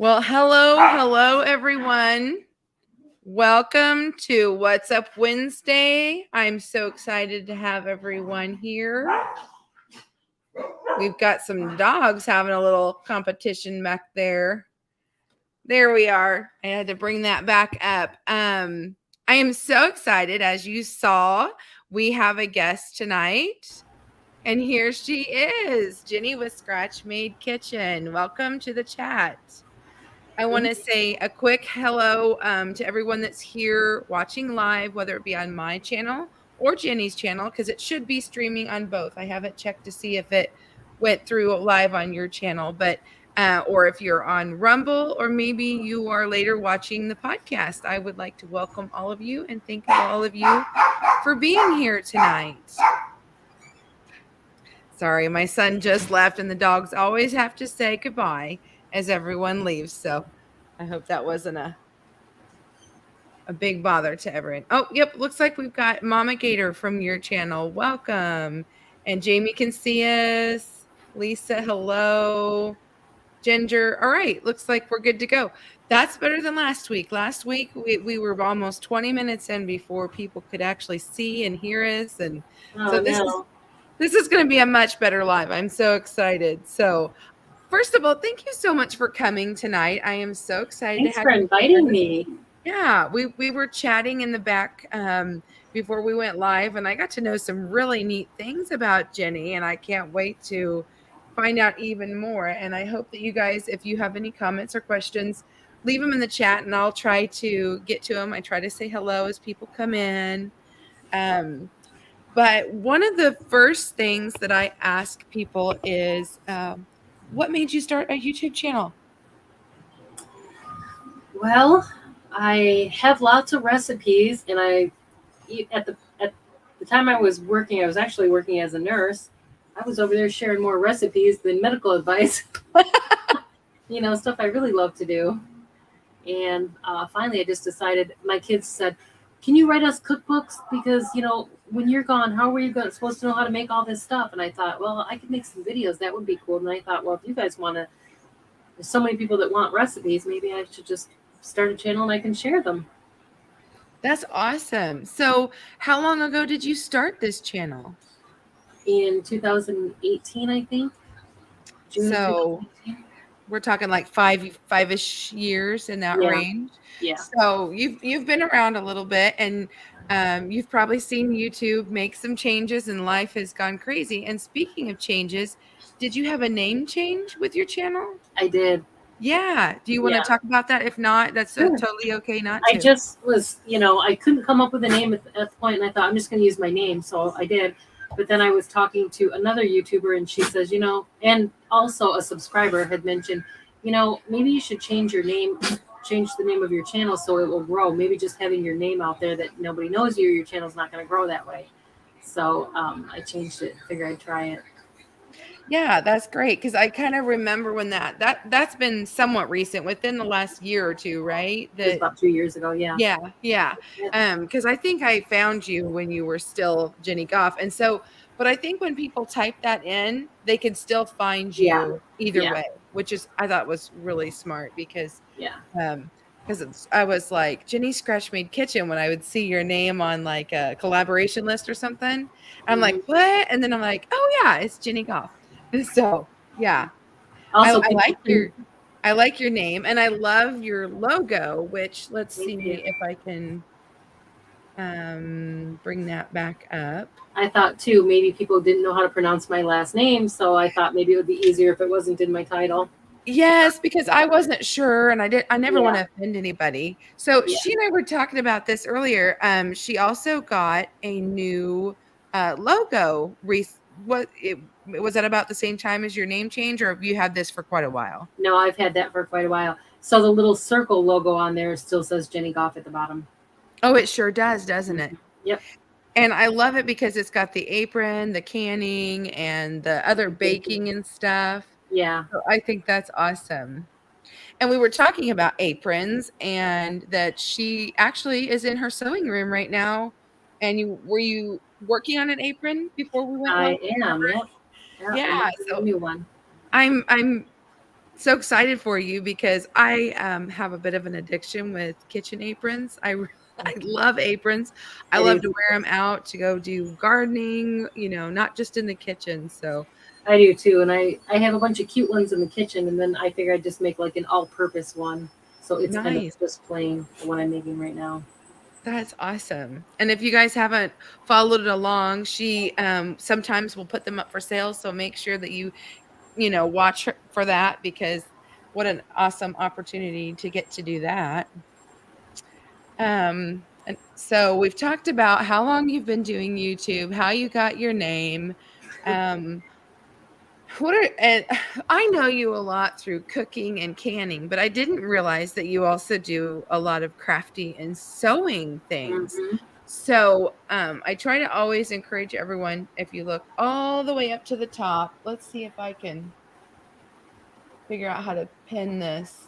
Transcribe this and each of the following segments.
Well, hello, everyone. Welcome to What's Up Wednesday. I'm so excited to have everyone here. We've got some dogs having a little competition back there. There we are. I had to bring that back up. I am so excited. As you saw, we have a guest tonight. And here she is, Jeni with Scratch Made Kitchen. Welcome to the chat. I want to say a quick hello to everyone that's here watching live, whether it be on my channel or Jeni's channel, because it should be streaming on both. I haven't checked to see if it went through live on your channel, but or if you're on Rumble, or maybe you are later watching the podcast. I would like to welcome all of you and thank all of you for being here tonight. Sorry, my son just left, and the dogs always have to say goodbye as everyone leaves. So I hope that wasn't a big bother to everyone. Oh, yep. Looks like we've got Mama Gator from your channel. Welcome. And Jamie can see us. Lisa, hello. Ginger. All right. Looks like we're good to go. That's better than last week. Last week, we were almost 20 minutes in before people could actually see and hear us. And this is going to be a much better live. I'm so excited. So first of all, thank you so much for coming tonight. I am so excited Thanks to have for inviting me. Yeah, we were chatting in the back before we went live, and I got to know some really neat things about Jeni, and I can't wait to find out even more. And I hope that you guys, if you have any comments or questions, leave them in the chat, and I'll try to get to them. I try to say hello as people come in. But one of the first things that I ask people is, what made you start a YouTube channel? Well, I have lots of recipes, and at the time I was working, I was actually working as a nurse. I was over there sharing more recipes than medical advice. Stuff I really love to do. And finally, I just decided. My kids said, "Can you write us cookbooks? Because when you're gone, how are you supposed to know how to make all this stuff?" And I thought, well, I could make some videos. That would be cool. And I thought, well, if you guys want to, there's so many people that want recipes. Maybe I should just start a channel and I can share them. That's awesome. So how long ago did you start this channel? In 2018, I think. June so 2018. We're talking like five-ish years in that range. Yeah. So you've been around a little bit, and you've probably seen YouTube make some changes, and life has gone crazy. And speaking of changes, did you have a name change with your channel? I did. Yeah. Do you want to talk about that? If not, that's totally okay not to. I just was, I couldn't come up with a name at the point, and I thought I'm just going to use my name. So I did. But then I was talking to another YouTuber, and she says, and also a subscriber had mentioned, maybe you should change your name, change the name of your channel so it will grow. Maybe just having your name out there that nobody knows you, your channel's not going to grow that way. So I changed it. Figured I'd try it. Yeah, that's great, because I kind of remember when that's been somewhat recent, within the last year or two, right? It was about 2 years ago, yeah. Yeah. Because I think I found you when you were still Jeni Goff, and so, but I think when people type that in, they can still find you either way, which is, I thought was really smart, because I was like, Jeni Scratch Made Kitchen when I would see your name on like a collaboration list or something. I'm like, what? And then I'm like, oh yeah, it's Jeni Goff. So yeah, also, I like your name, and I love your logo. Which, let's see if I can bring that back up. I thought too, maybe people didn't know how to pronounce my last name, so I thought maybe it would be easier if it wasn't in my title. Yes, because I wasn't sure, and I never want to offend anybody. So she and I were talking about this earlier. She also got a new logo. Was that about the same time as your name change, or have you had this for quite a while? No, I've had that for quite a while. So the little circle logo on there still says Jeni Goff at the bottom. Oh, it sure does, doesn't it? Yep. And I love it because it's got the apron, the canning, and the other baking and stuff. Yeah. So I think that's awesome. And we were talking about aprons, and that she actually is in her sewing room right now. And were you working on an apron before we went? I am. Yep. Yeah. So a new one. I'm so excited for you because I have a bit of an addiction with kitchen aprons. I love aprons. I I do love to wear them out to go do gardening, not just in the kitchen. So I do too, and I have a bunch of cute ones in the kitchen, and then I figure I'd just make like an all-purpose one, so it's kind of nice. just plain the one I'm making right now. That's awesome. And if you guys haven't followed it along, she sometimes will put them up for sale. So make sure that you watch her for that because what an awesome opportunity to get to do that. And so we've talked about how long you've been doing YouTube, how you got your name. Um, and I know you a lot through cooking and canning, but I didn't realize that you also do a lot of crafty and sewing things. Hmm. So I try to always encourage everyone, if you look all the way up to the top, let's see if I can figure out how to pin this.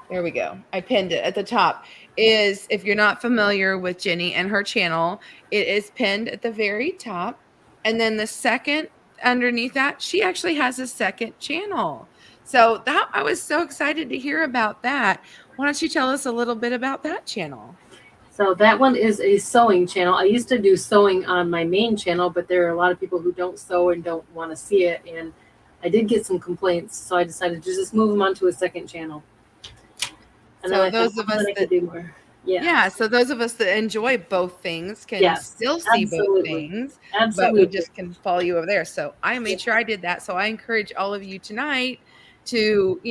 There we go. I pinned it at the top. Is if you're not familiar with Jenny and her channel, it is pinned at the very top. And then the second underneath that, she actually has a second channel. So that I was so excited to hear about that. Why don't you tell us a little bit about that channel? So that one is a sewing channel. I used to do sewing on my main channel, but there are a lot of people who don't sew and don't want to see it, and I did get some complaints, so I decided to just move them onto a second channel. And then So I thought, those of oh, us then I that could do more. Yeah. Yeah, so those of us that enjoy both things can Yes. still see both Absolutely. things, but we Absolutely. just can follow you over there. So I Yeah. made sure I did that. So I encourage all of you tonight to,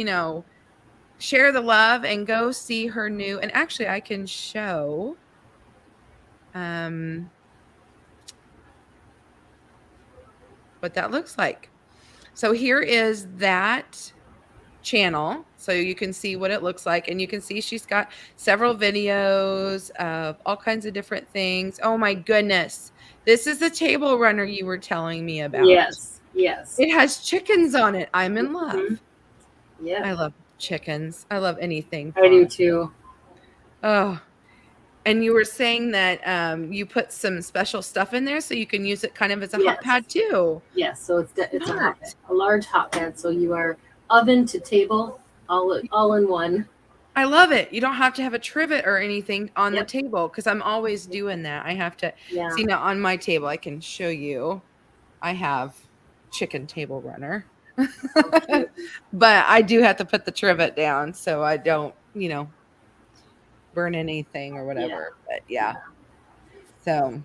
share the love and go see her new and actually I can show um what that looks like. So here is that channel so you can see what it looks like and you can see she's got several videos of all kinds of different things. Oh my goodness. This is the table runner you were telling me about. Yes. Yes. It has chickens on it. I'm in love. Hmm. Yep. I love chickens. I love anything I farm. do too. Oh, and you were saying that you put some special stuff in there so you can use it kind of as a hot Yes. pad too. Yes. So it's a Smart. hotbed, a large hotbed. So you are oven to table all in one. I love it. You don't have to have a trivet or anything on the Yep. table because I'm always doing that. I have to Yeah. see now on my table. I can show you. I have chicken table runner, So cute. but I do have to put the trivet down so I don't, burn anything or Yeah. whatever. But yeah, Yeah. so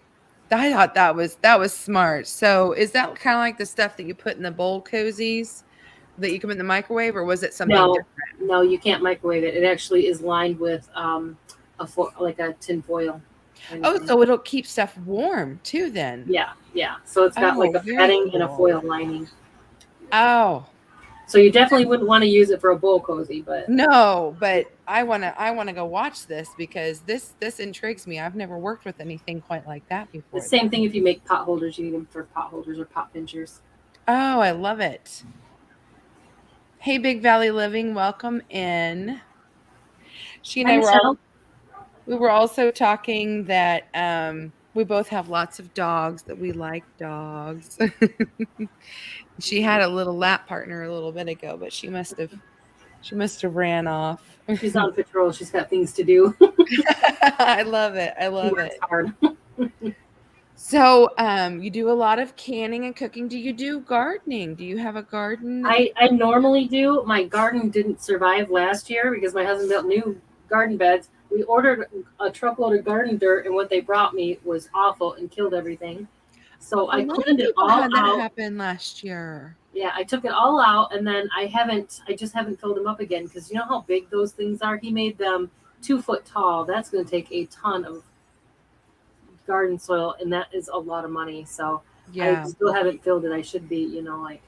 I thought that was smart. So is that kind of like the stuff that you put in the bowl cozies that you can put in the microwave, or was it something No, different? no, you can't microwave it. It actually is lined with like a tin foil kind of Oh, thing. so it'll keep stuff warm too then. Yeah, yeah. So it's got like Oh, a very padding and a cool. foil lining. Oh, So you definitely wouldn't want to use it for a bowl cozy, but no, but I wanna go watch this because this intrigues me. I've never worked with anything quite like that the before same then. thing if you make pot holders, you need them for pot holders or pot pinchers. Oh, I love it. Hey, Big Valley Living, welcome in. She and Hi, I were all Michelle. we were also talking that we both have lots of dogs that we like dogs. She had a little lap partner a little bit ago, but she must have ran off. She's on patrol. She's got things to do. I love it. I She love works it. hard. So, you do a lot of canning and cooking. Do you do gardening? Do you have a garden that you I normally do. My garden didn't survive last year because my husband built new garden beds. We ordered a truckload of garden dirt, and what they brought me was awful and killed everything. So A I lot of cleaned it people all had that out. happen last year. Yeah, I took it all out, and then I just haven't filled them up again because you know how big those things are. He made them 2 foot tall. That's going to take a ton of garden soil, and that is a lot of money. So I Yeah. still haven't filled it. I should be, like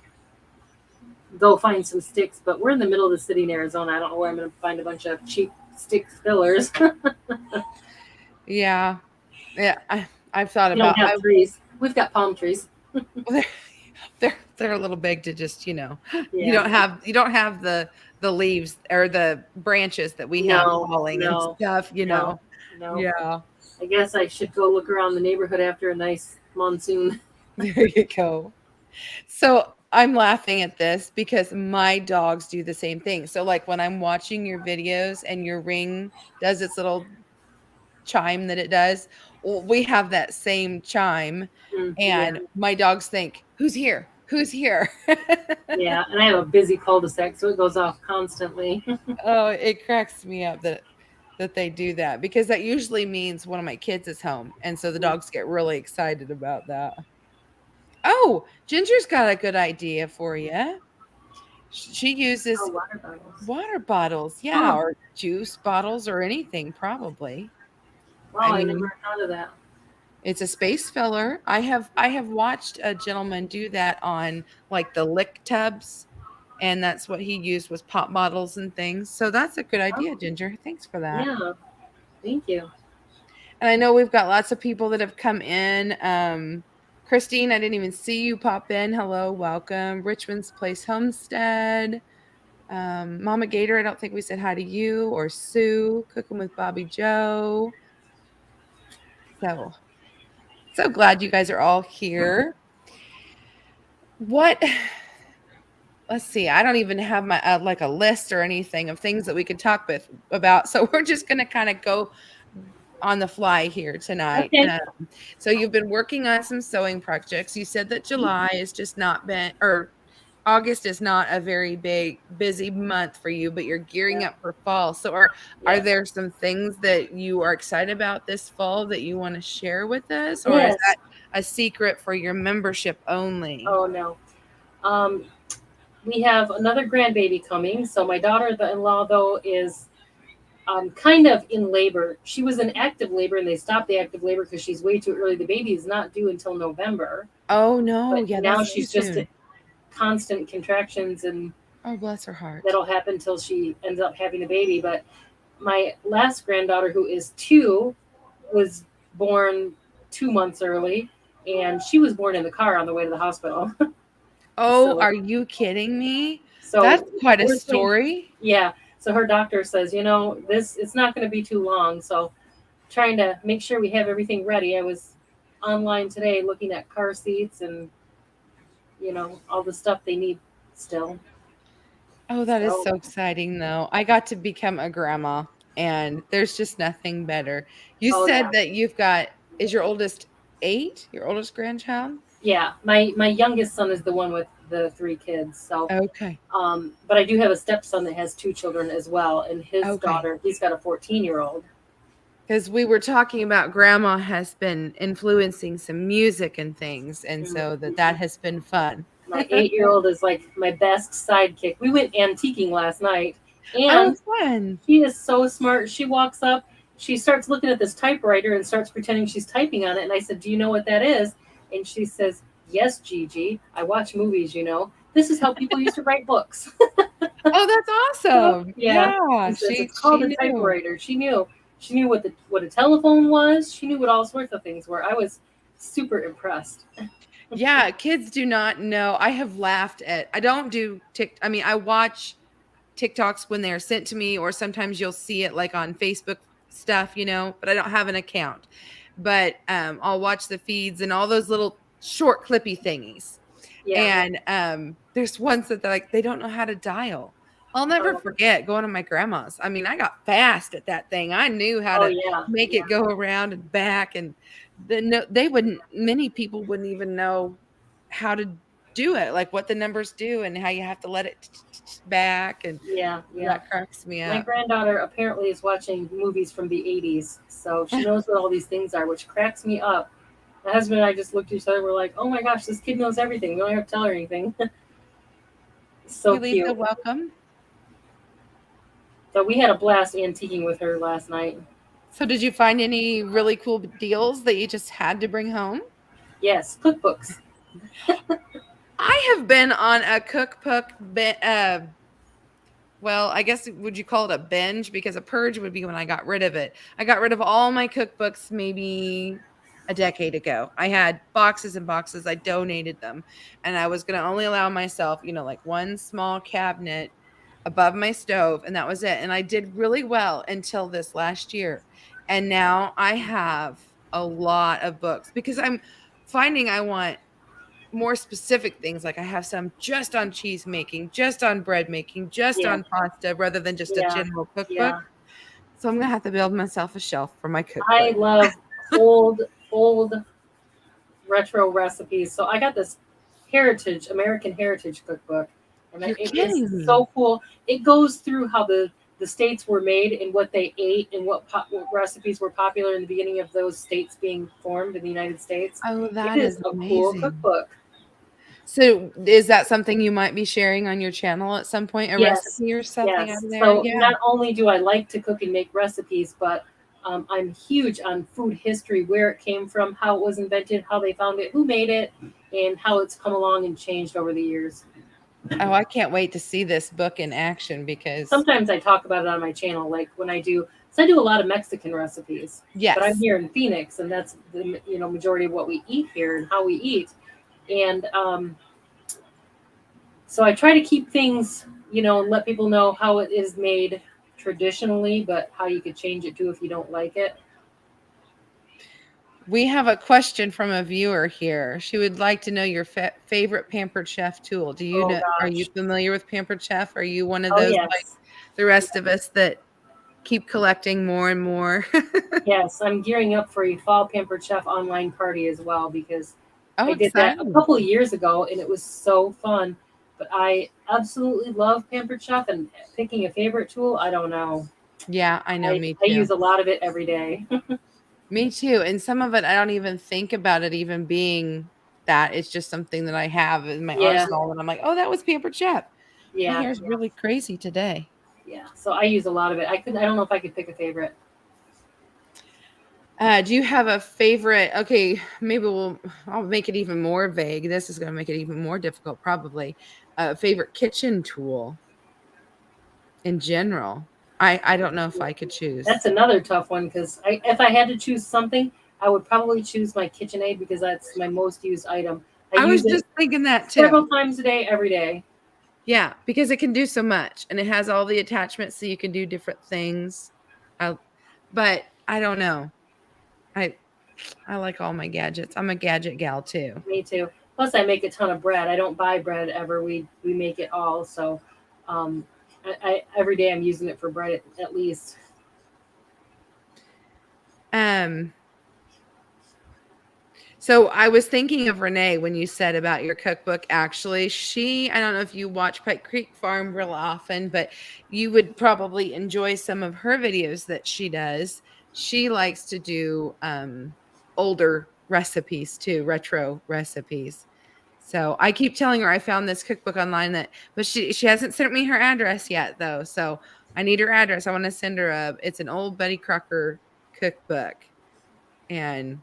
go find some sticks, but we're in the middle of the city in Arizona. I don't know where I'm going to find a bunch of cheap stick fillers. Yeah. Yeah. I've thought We don't about have trees. We've got palm trees. they're, they're a little big to just, you Yeah. don't have the leaves or the branches that we have No, falling and no, stuff, no, no. Yeah. I guess I should go look around the neighborhood after a nice monsoon. There you go. So I'm laughing at this because my dogs do the same thing. So, like, when I'm watching your videos and your ring does its little chime that it does, well, we have that same chime, Yeah, and my dogs think, "Who's here? Who's here?" yeah. And I have a busy cul-de-sac, so it goes off constantly. Oh, it cracks me up that they do that because that usually means one of my kids is home, and so the dogs get really excited about that. Oh, Ginger's got a good idea for you. She Oh, uses water bottles. water bottles, yeah, Oh, or juice bottles or anything probably. wow, I I mean, never thought of that. it's a space filler. I have watched a gentleman do that on, like, the lick tubs, and that's what he used was pop bottles and things. So that's a good idea, Oh, Ginger. Thanks for that. yeah. Thank you. And I know we've got lots of people that have come in. Christine, I didn't even see you pop in. Hello, welcome. Richmond's Place Homestead. Mama Gator, I don't think we said hi to you, or Sue, Cooking with Bobby Joe. So, so glad you guys are all here. What let's see. I don't even have my like a list or anything of things that we could talk about. So we're just going to kind of go on the fly here tonight. Okay. So you've been working on some sewing projects. You said that July has just not been, or August is not a very big busy month for you, but you're gearing Yeah. up for fall. So are Yes. there some things that you are excited about this fall that you want to share with us, or is that Yes. a secret for your membership only? Oh no. Um, we have another grandbaby coming. So my daughter, the in-law, though, is kind of in labor. She was in active labor, and they stopped the active labor because she's way too early. The baby is not due until November, Oh no, but yeah, now that's too she's just soon. constant contractions, and Oh, bless her heart. that'll happen until she ends up having a baby. But my last granddaughter, who is 2, was born 2 months early, and she was born in the car on the way to the hospital. Oh, so are you kidding me? so That's quite a we're think story. yeah. So her doctor says, this it's not going to be too long. So trying to make sure we have everything ready. I was online today looking at car seats and all the stuff they need still. Oh, that is So so exciting, though. I got to become a grandma, and there's just nothing better. You oh said yeah. that you've got, is your oldest 8? Your oldest grandchild? Yeah, my youngest son is the one with the 3 kids. So, Okay. but I do have a stepson that has 2 children as well, and his Okay. daughter, he's got a 14-year-old. Because we were talking about grandma has been influencing some music and things, and so that has been fun. My 8-year-old is like my best sidekick. We went antiquing last night, Oh, and fun. she is so smart. She walks up, she starts looking at this typewriter and starts pretending she's typing on it. And I said, "Do you know what that is?" And she says, "Yes, Gigi. I watch movies. This is how people used to write books." Oh, that's So, awesome. yeah, she Yeah, says she it's she called a knew. typewriter. She knew. She knew what a telephone was. She knew what all sorts of things were. I was super impressed. Yeah, kids do not know. I have laughed at I don't do I mean, I watch TikToks when they're sent to me, or sometimes you'll see it like on Facebook stuff, but I don't have an account. But I'll watch the feeds and all those little short clippy thingies. Yeah. And there's ones that they're like, they don't know how to dial. I'll never Oh, forget going to my grandma's. I mean, I got fast at that thing. I knew how oh to yeah. make Yeah. it go around and back. And no, they wouldn't, many people wouldn't even know how to do it, like what the numbers do and how you have to let it back. And Yeah. Yeah. that cracks me My up. granddaughter apparently is watching movies from the 80s, so she knows what all these things are, which cracks me up. My husband and I just looked at each other. We're like, "Oh my gosh, this kid knows everything. We don't have to tell her anything." So Lisa, cute. welcome. So we had a blast antiquing with her last night. So did you find any really cool deals that you just had to bring home? Yes, cookbooks. I have been on a cookbook well, I guess would you call it a binge, because a purge would be when I got rid of it. I got rid of all my cookbooks maybe a decade ago. I had boxes and boxes. I donated them, and I was going to only allow myself, like one small cabinet above my stove, and that was it. And I did really well until this last year. And now I have a lot of books because I'm finding I want more specific things. Like I have some just on cheese making, just on bread making, just Yeah. on pasta, rather than just a Yeah. general cookbook. Yeah. So I'm gonna have to build myself a shelf for my I cookbook. love old retro recipes. So I got this American Heritage cookbook, and You're it is kidding me. so cool. It goes through how the states were made and what they ate and what recipes were popular in the beginning of those states being formed in the United States. Oh, It that is is a cool amazing. cookbook. So is that something you might be sharing on your channel at some point, a Yes, recipe or something out yes. of there? So Yeah. not only do I like to cook and make recipes, but I'm huge on food history, where it came from, how it was invented, how they found it, who made it, and how it's come along and changed over the years. Oh, I can't wait to see this book in action because Sometimes I talk about it on my channel, like when I do, because I do a lot of Mexican recipes, but I'm yes. here in Phoenix, and that's the majority of what we eat here and how we eat, and so I try to keep things, and let people know how it is made traditionally, but how you could change it too if you don't like it. We have a question from a viewer here. She would like to know your favorite Pampered Chef tool. Do you Oh know? Are you gosh. familiar with Pampered Chef? Are you one of Oh those like yes. the rest of us that keep collecting more and more? Yes, I'm gearing up for a fall Pampered Chef online party as well, because Oh, I did that a exciting. couple of years ago and it was so fun. But I absolutely love Pampered Chef, and picking a favorite tool, I don't know. Yeah, I know. Me I too. use a lot of it every day. Me too. And some of it, I don't even think about it even being that. It's just something that I have in my Yeah, arsenal. And I'm like, oh, that was Pampered Chef. My yeah, hair's yeah, really crazy today. yeah. So I use a lot of it. I don't know if I could pick a favorite. Do you have a favorite? Okay, maybe I'll make it even more vague. This is going to make it even more difficult, probably. Favorite kitchen tool in general. I don't know if I could That's choose. another tough one, because if I had to choose something, I would probably choose my KitchenAid, because that's my most used item. I I was use just it thinking that too. several times a day, every day. Yeah, because it can do so much and it has all the attachments so you can do different things. I, but I don't know. I I like all my gadgets. I'm a gadget gal too. Me too. Plus, I make a ton of bread. I don't buy bread ever. We make it all. So, um, every day I'm using it for bread at least. Um So I was thinking of Renee when you said about your cookbook. Actually, I don't know if you watch Pike Creek Farm real often, but you would probably enjoy some of her videos that she does. She likes to do older recipes too, retro recipes. So I keep telling her I found this cookbook online but she hasn't sent me her address yet though. So I need her address. I want to send her it's an old Betty Crocker cookbook, and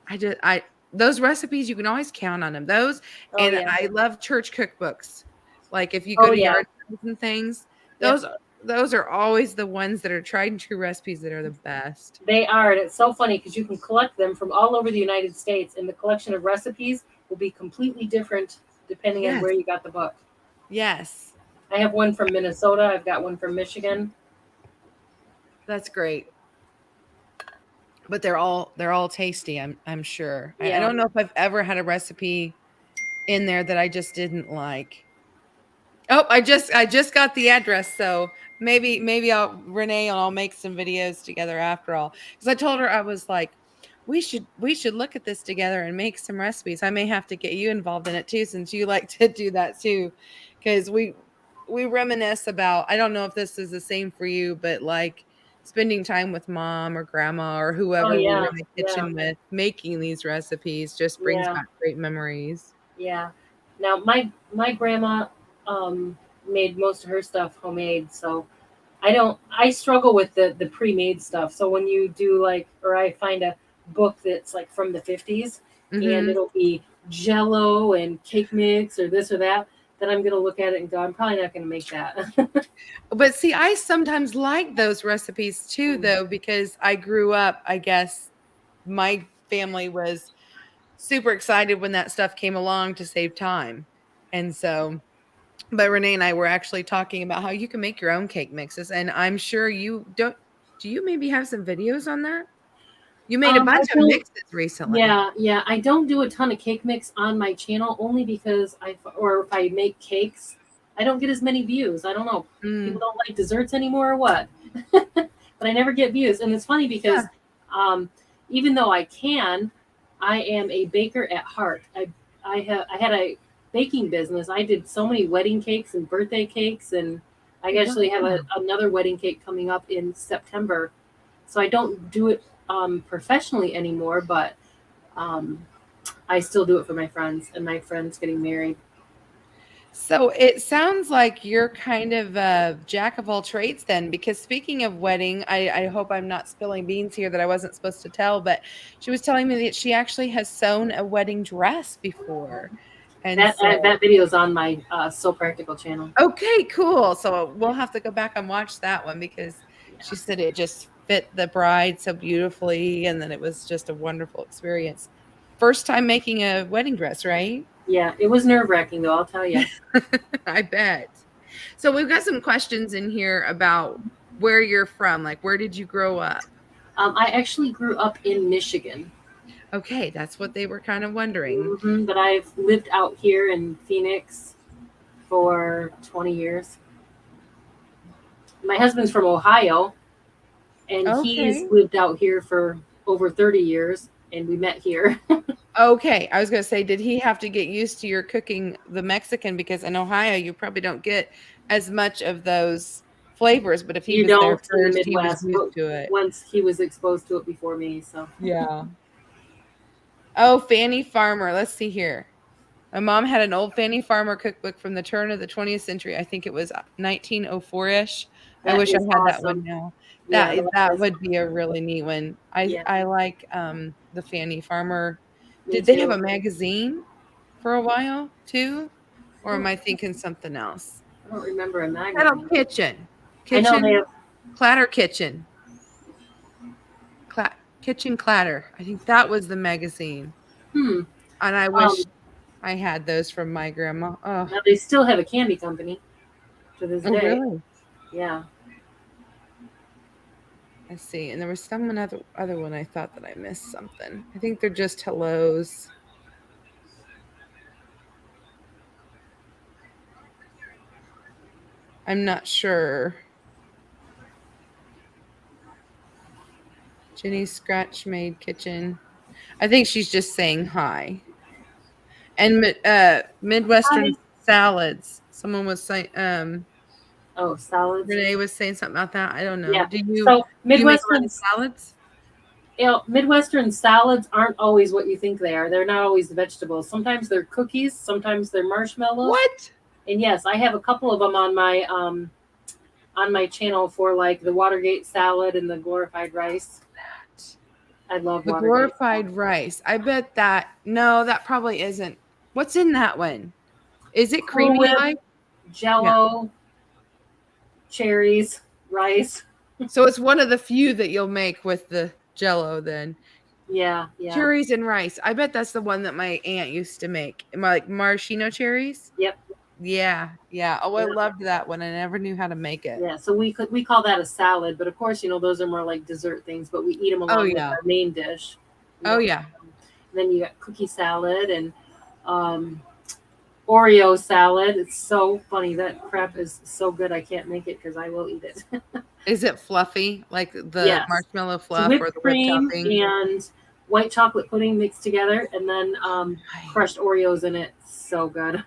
I those recipes, you can always count on them. Those, Oh and yeah. I love church cookbooks. Like, if you go Oh to yeah. yard sales and things, Yep. those are always the ones that are tried and true recipes that are the best. They are, and it's so funny because you can collect them from all over the United States, and the collection of recipes will be completely different depending on Yes. where you got the book. Yes. I have one from Minnesota. I've got one from Michigan. That's great. But they're all tasty, I'm sure. I Yeah. don't know if I've ever had a recipe in there that I just didn't like. Oh, I just got the address, so maybe Renee and I'll make some videos together after all. Because I told her I was like, we should look at this together and make some recipes. I may have to get you involved in it too, since you like to do that too. Because we reminisce about, I don't know if this is the same for you, but like spending time with mom or grandma or Oh whoever we were yeah. in the Yeah. kitchen with, making these recipes just brings Yeah. back great memories. Yeah. Now my grandma um, made most of her stuff homemade, so I struggle with the pre-made stuff. So when you do, like, or I find a book that's like from the 50s, and Hmm. it'll be jello and cake mix or this or that, then I'm going to look at it and go, I'm probably not going to make that. But see, I sometimes like those recipes too, though, because I grew up, I guess my family was super excited when that stuff came along to save time. And so, but Renee and I were actually talking about how you can make your own cake mixes. And I'm sure you don't, do you maybe have some videos on that? You made a I bunch of don't. mixes recently. Yeah. I don't do a ton of cake mix on my channel only because or if I make cakes, I don't get as many views. I don't know. People Mm, don't like desserts anymore or what? But I never get views, and it's funny because yeah. um, even though I can, I am a baker at heart. I had a baking business. I did so many wedding cakes and birthday cakes, and I actually have Wow. another wedding cake coming up in September. So I don't do it professionally anymore, but um, I still do it for my friends and my friends getting married. So it sounds like you're kind of a jack of all trades then, because speaking of wedding, I hope I'm not spilling beans here that I wasn't supposed to tell, but she was telling me that she actually has sewn a wedding dress before. And so, That video is on my So Practical channel. okay, cool. So we'll have to go back and watch that one because she Yeah, said it just fit the bride so beautifully. And then it was just a wonderful experience. First time making a wedding dress, right? yeah. It was nerve wracking though. I'll tell you. I bet. So we've got some questions in here about where you're from. Like, where did you grow up? I actually grew up in Michigan, Okay, that's what they were kind of wondering. but I've lived out here in Phoenix for 20 years. My husband's from Ohio, and he's Okay. lived out here for over 30 years, and we met here. Okay. I was going to say, did he have to get used to your cooking the Mexican? Because in Ohio, you probably don't get as much of those flavors. But if he You was there don't in the first, he was Midwest, used but to it. once he was exposed to it before me, so Yeah. Oh, Fanny Farmer. Let's see here. My mom had an old Fanny Farmer cookbook from the turn of the 20th century. I think it was 1904-ish. I that wish I is had that one awesome. now. Yeah, that That is, would be a really neat one. yeah, I like the Fanny Farmer. me Did they have a too. magazine for a while too? I Or am don't, I thinking something else? I don't remember a Kettle magazine. Kitchen. I know they Kitchen have. Clatter Kitchen. Kitchen Clatter. I think that was the magazine. Hmm. And I wish Um. I had those from my grandma. Oh, Now they still have a candy company to this oh day. really? Yeah. I see. And there was some other one I thought that I missed something. I think they're just hellos. I'm not sure. Jenny's Scratch Made Kitchen. I think she's just saying hi. And Midwestern Hi. salads. Someone was saying Oh, salads. Renee was saying something about that. I don't know. Yeah. So Do you make a lot of salads? Midwestern salads aren't always what you think they are. They're not always vegetables. Sometimes they're cookies. Sometimes they're marshmallows. What? And yes, I have a couple of them on my channel for like the Watergate salad and the glorified rice. I love The Watergate glorified salad. rice. I bet that no, that probably isn't. What's in that one? Is it Cool creamy Whip, like? Yeah. Jello, cherries, rice. So it's one of the few that you'll make with the jello then. Yeah, yeah, Cherries and rice. I bet that's the one that my aunt used to make. Like maraschino cherries? yep, Yeah, yeah. Oh, I yep, loved that one. I never knew how to make it. yeah. So we call that a salad, but of course, those are more like dessert things. But we eat them Oh along with yeah. our main dish. Oh Yep. yeah. Then you got cookie salad and um, Oreo salad. It's so funny. That crap is so good. I can't make it because I will eat it. Is it fluffy like the Yes, marshmallow it's fluff or whipped the whipped cream topping? and white chocolate pudding mixed together, and then crushed Nice. Oreos in it. So good.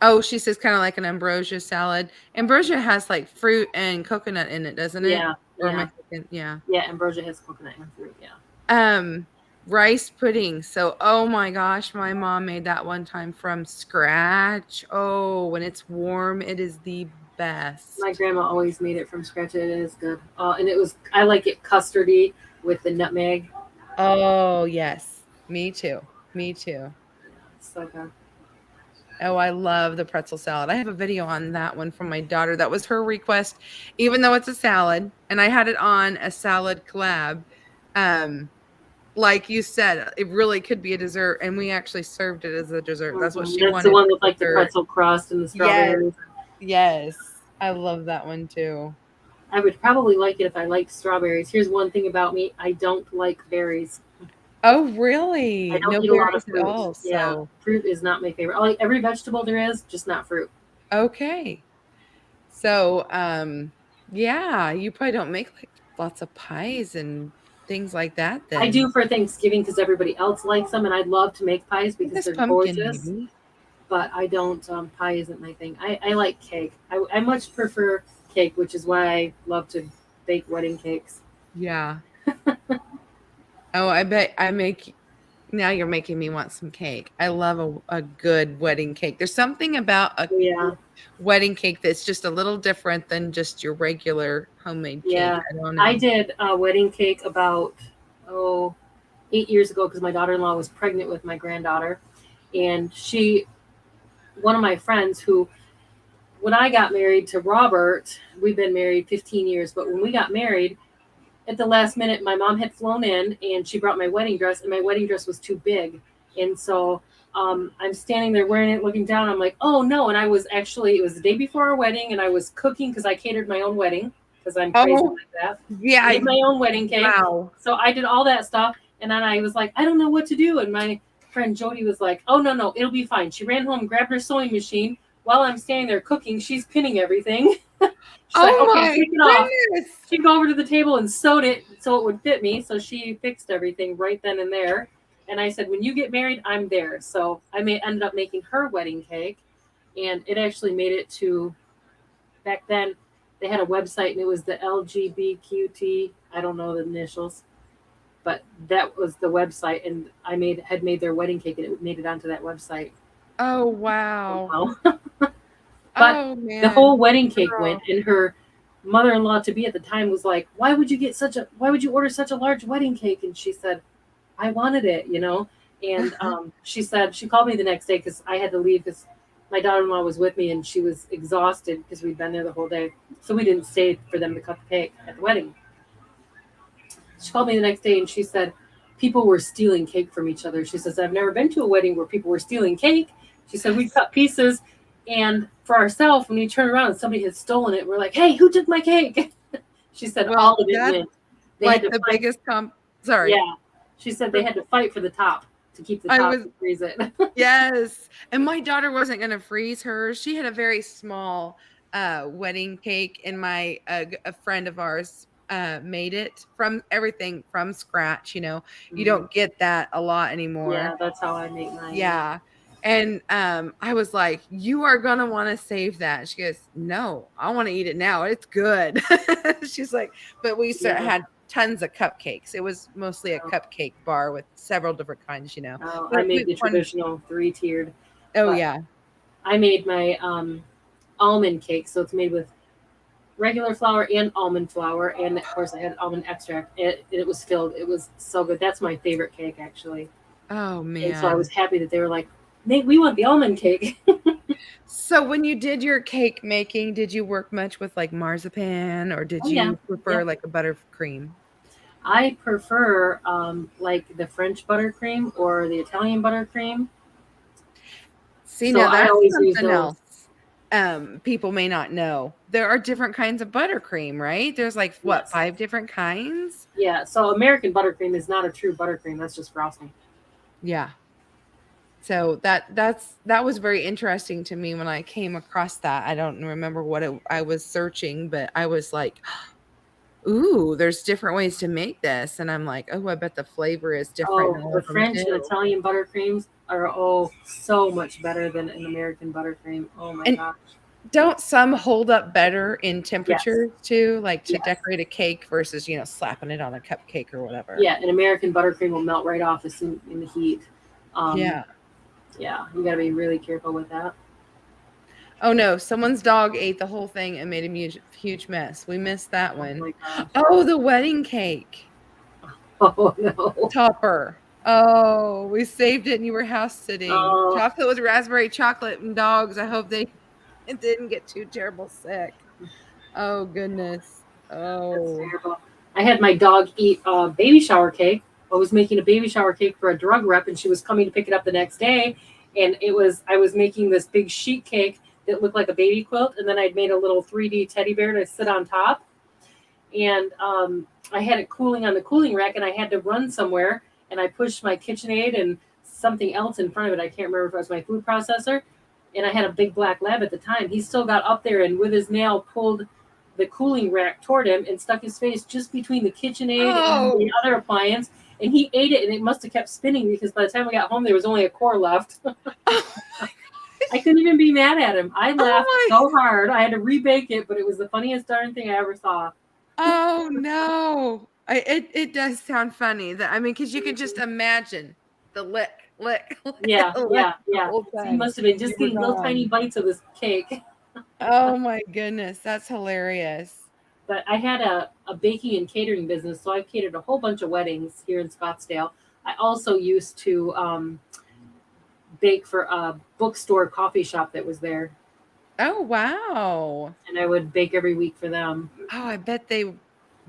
Oh, she says kind of like an ambrosia salad. Ambrosia has like fruit and coconut in it, doesn't it? Yeah, Or am I yeah, thinking? Yeah. yeah. Ambrosia has coconut and fruit. Yeah. Um, rice pudding. So, oh my gosh, my mom made that one time from scratch. Oh, when it's warm, it is the My best. grandma always made it from scratch. It is good. And it was, I like it custardy with the nutmeg. Oh, yes. Me too. Me too. It's so good. Oh, I love the pretzel salad. I have a video on that one from my daughter. That was her request, even though it's a salad, and I had it on a salad collab. Um, like you said, it really could be a dessert, and we actually served it as a dessert. That's what she That's the wanted one for with like the dessert. pretzel crust and the Yes, strawberries. yes. I love that one too. I would probably like it if I liked strawberries. Here's one thing about me: I don't like berries. Oh, I really? don't No eat a lot of berries at fruit. all. Yeah, So, fruit is not my favorite. I like every vegetable there is, just not fruit. okay. So, yeah, you probably don't make like lots of pies and things like that I then. do for Thanksgiving because everybody else likes them, and I'd love to make pies I think because this they're pumpkin, gorgeous. maybe. But I don't. Pie isn't my thing. I like cake. I much prefer cake, which is why I love to bake wedding cakes. Yeah. Oh, I bet I make now you're making me want some cake. I love a good wedding cake. There's something about a Yeah, wedding cake that's just a little different than just your regular homemade cake. yeah. I don't I know. did a wedding cake about oh 8 years ago because my daughter-in-law was pregnant with my granddaughter, and one of my friends who when I got married to Robert, we've been married 15 years, but when we got married, at the last minute, my mom had flown in and she brought my wedding dress, and my wedding dress was too big. And so I'm standing there wearing it, looking down. I'm like, oh no. And it was the day before our wedding, and I was cooking because I catered my own wedding because I'm crazy Oh, like that. yeah. Made my own wedding cake. Wow. So I did all that stuff. And then I was like, I don't know what to do. And my friend Jody was like, oh, no, no, it'll be fine. She ran home, grabbed her sewing machine. While I'm standing there cooking, she's pinning everything. She's like, Oh okay, my take it off. goodness. She'd go over to the table and sewed it so it would fit me. So she fixed everything right then and there. And I said, when you get married, I'm there. So ended up making her wedding cake. And it actually made it to back then. They had a website and it was the LGBTQT. I don't know the initials, but that was the website. And had made their wedding cake and it made it onto that website Oh, wow. somehow. But Oh, the whole man. wedding cake went, Girl. and her mother-in-law to be at the time was like, why would you order such a large wedding cake?" And she said, "I wanted it, you know." And she said she called me the next day because I had to leave because my daughter-in-law was with me and she was exhausted because we'd been there the whole day, so we didn't stay for them to cut the cake at the wedding. She called me the next day and she said people were stealing cake from each other. She says, I've never been to a wedding where people were stealing cake. She said, we cut pieces, and for ourselves, when we turn around and somebody had stolen it, we're like, hey, who took my cake? She said all Well, of it that's went. They had like to the fight. biggest sorry. Yeah. She said they had to fight for the top to keep the I top was to freeze it. yes, and my daughter wasn't gonna freeze hers. She had a very small, wedding cake, and a friend of ours, made it from everything from scratch, you know? You Mhm. don't get that a lot anymore. Yeah, that's how I make mine. Yeah. Yeah, and, I was like, "You are gonna wanna save that." She goes, "No, I wanna eat it now, it's good." She's like but Yeah. had tons of cupcakes. It was mostly a Oh, cupcake bar with several different kinds, you know? I But made we the one traditional three-tiered, Oh, but yeah. I made my almond cake. So it's made with regular flour and almond flour, and of course I had almond extract. It was filled. It was so good. That's my favorite cake actually. Oh, And so I was man. happy that they were like, Nate, we want the almond cake. So when you did your cake making, did you work much with, like, marzipan, or did Oh yeah, you prefer, yeah. like, a buttercream? I prefer like the French buttercream or the Italian buttercream. See, So now I that's always use something those. else, people may not know. There are different kinds of buttercream, right? There's, like, what, Yes. 5 different kinds? Yeah. So American buttercream is not a true buttercream. That's just frosting. Yeah. So that was very interesting to me when I came across that. I don't remember what I was searching, but I was like, "Ooh, there's different ways to make this," and I'm like, "Oh, I bet the flavor is different Oh, in all the of them French and too." Italian buttercreams are so much better than an American buttercream. Oh my And gosh. don't some hold up better in Yes. temperatures too, like to Yes. decorate a cake versus, slapping it on a cupcake or whatever? Yeah, an American buttercream will melt right off as soon in the heat. Um, Yeah. yeah, you got to be really careful with that. Oh, no, someone's dog ate the whole thing and made a huge mess. We missed that Oh one. my gosh. Oh, the wedding cake Oh no. topper. Oh, we saved it and you were house sitting. Oh, Chocolate with raspberry chocolate and dogs. I hope they it didn't get too terrible sick. Oh, goodness. that's Oh. terrible. I had my dog eat a baby shower cake. I was making a baby shower cake for a drug rep, and she was coming to pick it up the next day. And I was making this big sheet cake that looked like a baby quilt, and then I'd made a little 3D teddy bear to sit on top. and I had it cooling on the cooling rack, and I had to run somewhere, and I pushed my KitchenAid and something else in front of it. I can't remember if it was my food processor, and I had a big black lab at the time. He still got up there and with his nail pulled the cooling rack toward him and stuck his face just between the KitchenAid and Oh, the other appliance. And he ate it, and it must have kept spinning because by the time we got home, there was only a core left. oh, I couldn't even be mad at him. I laughed oh my, so hard. I had to rebake it, but it was the funniest darn thing I ever saw. oh no. It does sound funny that I mean, because you can just imagine the lick, lick, lick, Yeah, lick yeah, the yeah. whole So he time. must have been You just were getting little tiny gone. bites of this cake. Oh my goodness, that's hilarious. But I had a baking and catering business, so I catered a whole bunch of weddings here in Scottsdale. I also used to bake for a bookstore coffee shop that was there, Oh wow. and I would bake every week for them. Oh, I bet they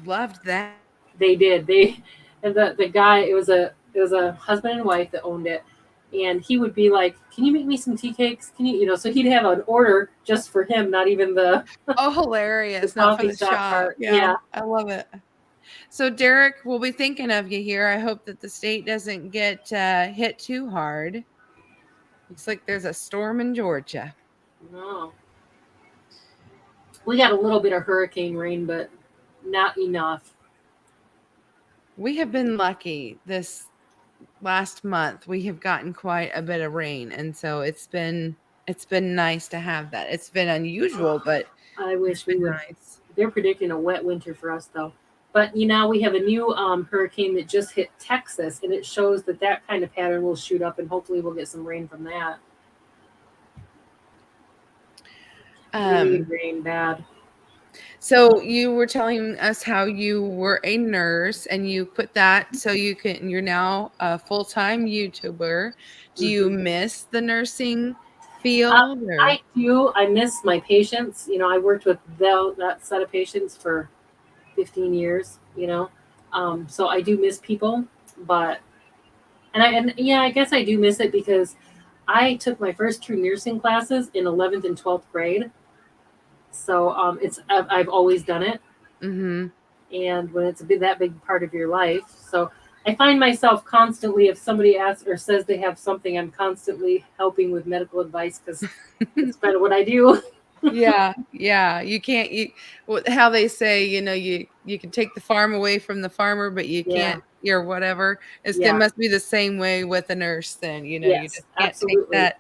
loved that. They did. They and the guy, it was a husband and wife that owned it, and he would be like, "Can you make me some tea cakes? Can you?" So he'd have an order just for him, not even Oh, the hilarious. Not for coffee the shop shop. part. Yeah, Yeah. I love it. So, Derek, we'll be thinking of you here. I hope that the state doesn't get hit too hard. Looks like there's a storm in Georgia. No, we got a little bit of hurricane rain, but not enough. We have been lucky this last month. We have gotten quite a bit of rain, and so it's been nice to have that. It's been unusual, Oh, but I it's wish we been would. nice. They're predicting a wet winter for us, though. But we have a new hurricane that just hit Texas, and it shows that that kind of pattern will shoot up, and hopefully we'll get some rain from that. We need Um, rain bad. so you were telling us how you were a nurse and you quit that so you're now a full-time YouTuber. Do you Hmm. miss the nursing Uh, field or I do. I miss my patients. I worked with that set of patients for 15 years. So I do miss people, but and yeah, I guess I do miss it because I took my first true nursing classes in 11th and 12th grade. So I've always done it, Mhm. and when it's that big part of your life, so I find myself constantly, if somebody asks or says they have something, I'm constantly helping with medical advice because it's kind of what I do. Yeah, yeah, you can't how they say, you can take the farm away from the farmer, but you Yeah, can't or whatever. It yeah, must be the same way with a nurse then, you yes, just can't take absolutely. that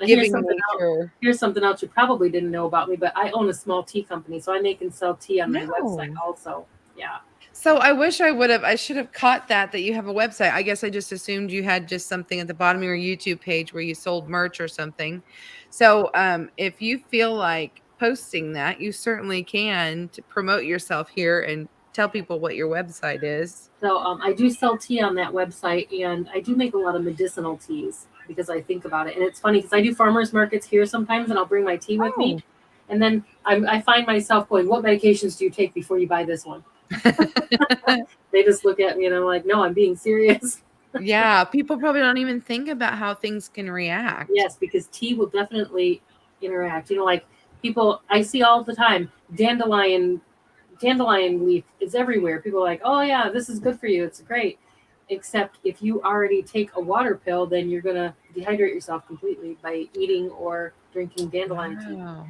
Now giving nature. Here's something else you probably didn't know about me, but I own a small tea company, so I make and sell tea on my website No. also. Yeah. So I should have caught that you have a website. I guess I just assumed you had just something at the bottom of your YouTube page where you sold merch or something. So if you feel like posting that, you certainly can to promote yourself here and tell people what your website is. So I do sell tea on that website, and I do make a lot of medicinal teas because I think about it. And it's funny because I do farmers markets here sometimes, and I'll bring my tea with me, Oh. and then I find myself going, "What medications do you take before you buy this one?" They just look at me, and I'm like, "No, I'm being serious." Yeah, people probably don't even think about how things can react. Yes, because tea will definitely interact. Like people I see all the time, dandelion leaf is everywhere. People are like, "Oh yeah, this is good for you. It's great." Except if you already take a water pill, then you're gonna dehydrate yourself completely by eating or drinking dandelion tea. Wow.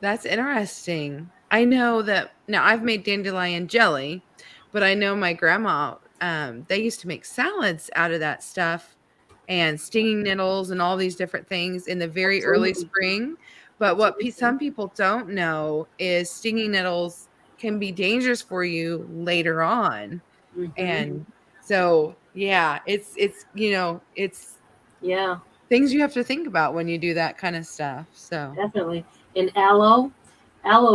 That's interesting. I know that now I've made dandelion jelly, but I know my grandma, they used to make salads out of that stuff and stinging nettles and all these different things in the very early Absolutely, spring. But what absolutely. some people don't know is stinging nettles can be dangerous for you later on. Hmm. And so, yeah, it's Yeah, things you have to think about when you do that kind of stuff. So, definitely. And aloe